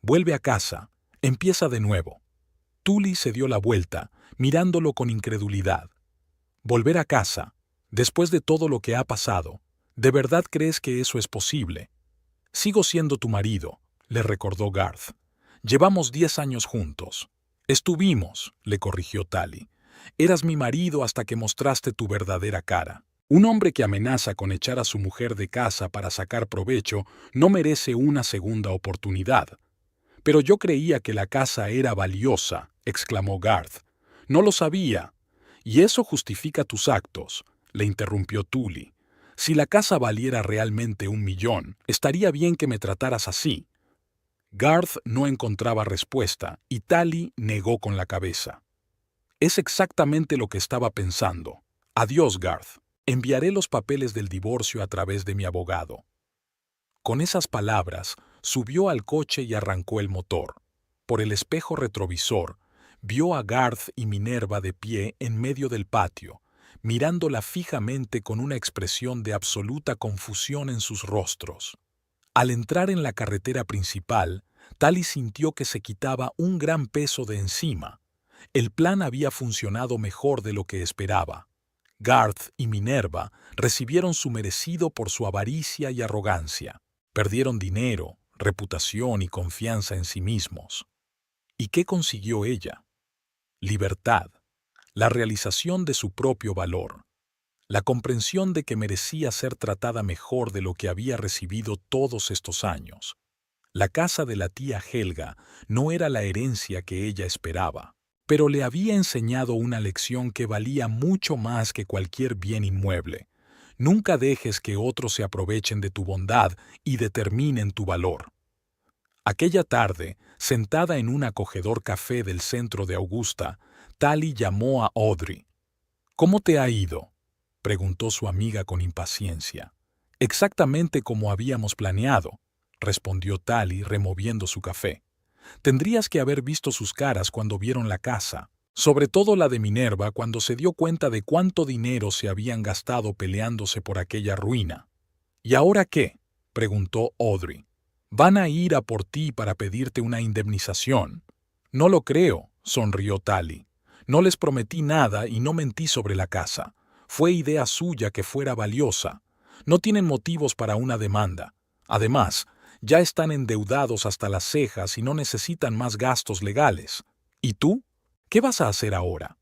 Vuelve a casa, empieza de nuevo». Tully se dio la vuelta, mirándolo con incredulidad. «¿Volver a casa? Después de todo lo que ha pasado, ¿de verdad crees que eso es posible?». Sigo siendo tu marido, le recordó Garth. Llevamos 10 años juntos. Estuvimos, le corrigió Tally. Eras mi marido hasta que mostraste tu verdadera cara. Un hombre que amenaza con echar a su mujer de casa para sacar provecho no merece una segunda oportunidad. Pero yo creía que la casa era valiosa, exclamó Garth. No lo sabía. Y eso justifica tus actos, le interrumpió Tully. Si la casa valiera realmente 1 millón, estaría bien que me trataras así. Garth no encontraba respuesta y Tally negó con la cabeza. Es exactamente lo que estaba pensando. Adiós, Garth. Enviaré los papeles del divorcio a través de mi abogado. Con esas palabras, subió al coche y arrancó el motor. Por el espejo retrovisor, vio a Garth y Minerva de pie en medio del patio, mirándola fijamente con una expresión de absoluta confusión en sus rostros. Al entrar en la carretera principal, Tally sintió que se quitaba un gran peso de encima. El plan había funcionado mejor de lo que esperaba. Garth y Minerva recibieron su merecido por su avaricia y arrogancia. Perdieron dinero, reputación y confianza en sí mismos. ¿Y qué consiguió ella? Libertad, la realización de su propio valor, la comprensión de que merecía ser tratada mejor de lo que había recibido todos estos años. La casa de la tía Helga no era la herencia que ella esperaba, pero le había enseñado una lección que valía mucho más que cualquier bien inmueble. Nunca dejes que otros se aprovechen de tu bondad y determinen tu valor. Aquella tarde, sentada en un acogedor café del centro de Augusta, Tally llamó a Audrey. «¿Cómo te ha ido?», preguntó su amiga con impaciencia. «Exactamente como habíamos planeado», respondió Tally removiendo su café. «Tendrías que haber visto sus caras cuando vieron la casa, sobre todo la de Minerva cuando se dio cuenta de cuánto dinero se habían gastado peleándose por aquella ruina». «¿Y ahora qué?», preguntó Audrey. «¿Van a ir a por ti para pedirte una indemnización?». «No lo creo», sonrió Tally. «No les prometí nada y no mentí sobre la casa. Fue idea suya que fuera valiosa. No tienen motivos para una demanda. Además, ya están endeudados hasta las cejas y no necesitan más gastos legales. ¿Y tú? ¿Qué vas a hacer ahora?».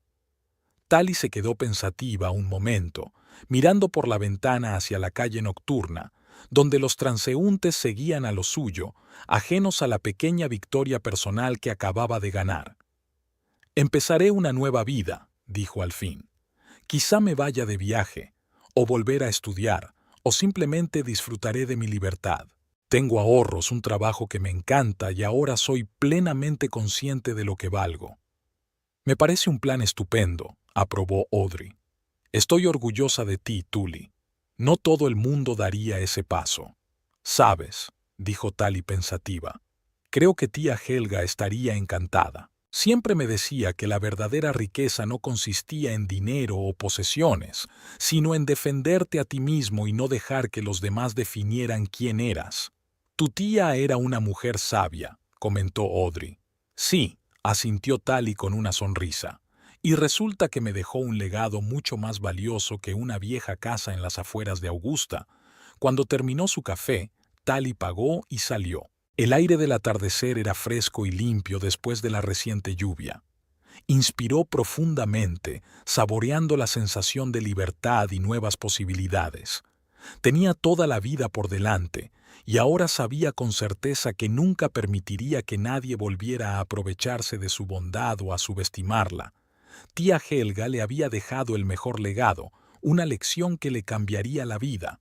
Tally se quedó pensativa un momento, mirando por la ventana hacia la calle nocturna, donde los transeúntes seguían a lo suyo, ajenos a la pequeña victoria personal que acababa de ganar. «Empezaré una nueva vida», dijo al fin. «Quizá me vaya de viaje, o volver a estudiar, o simplemente disfrutaré de mi libertad. Tengo ahorros, un trabajo que me encanta y ahora soy plenamente consciente de lo que valgo». «Me parece un plan estupendo», aprobó Audrey. «Estoy orgullosa de ti, Tully. No todo el mundo daría ese paso». «Sabes», dijo Tally pensativa, «creo que tía Helga estaría encantada. Siempre me decía que la verdadera riqueza no consistía en dinero o posesiones, sino en defenderte a ti mismo y no dejar que los demás definieran quién eras». «Tu tía era una mujer sabia», comentó Audrey. «Sí», asintió Tally con una sonrisa. «Y resulta que me dejó un legado mucho más valioso que una vieja casa en las afueras de Augusta». Cuando terminó su café, Tally pagó y salió. El aire del atardecer era fresco y limpio después de la reciente lluvia. Inspiró profundamente, saboreando la sensación de libertad y nuevas posibilidades. Tenía toda la vida por delante, y ahora sabía con certeza que nunca permitiría que nadie volviera a aprovecharse de su bondad o a subestimarla. Tía Helga le había dejado el mejor legado, una lección que le cambiaría la vida.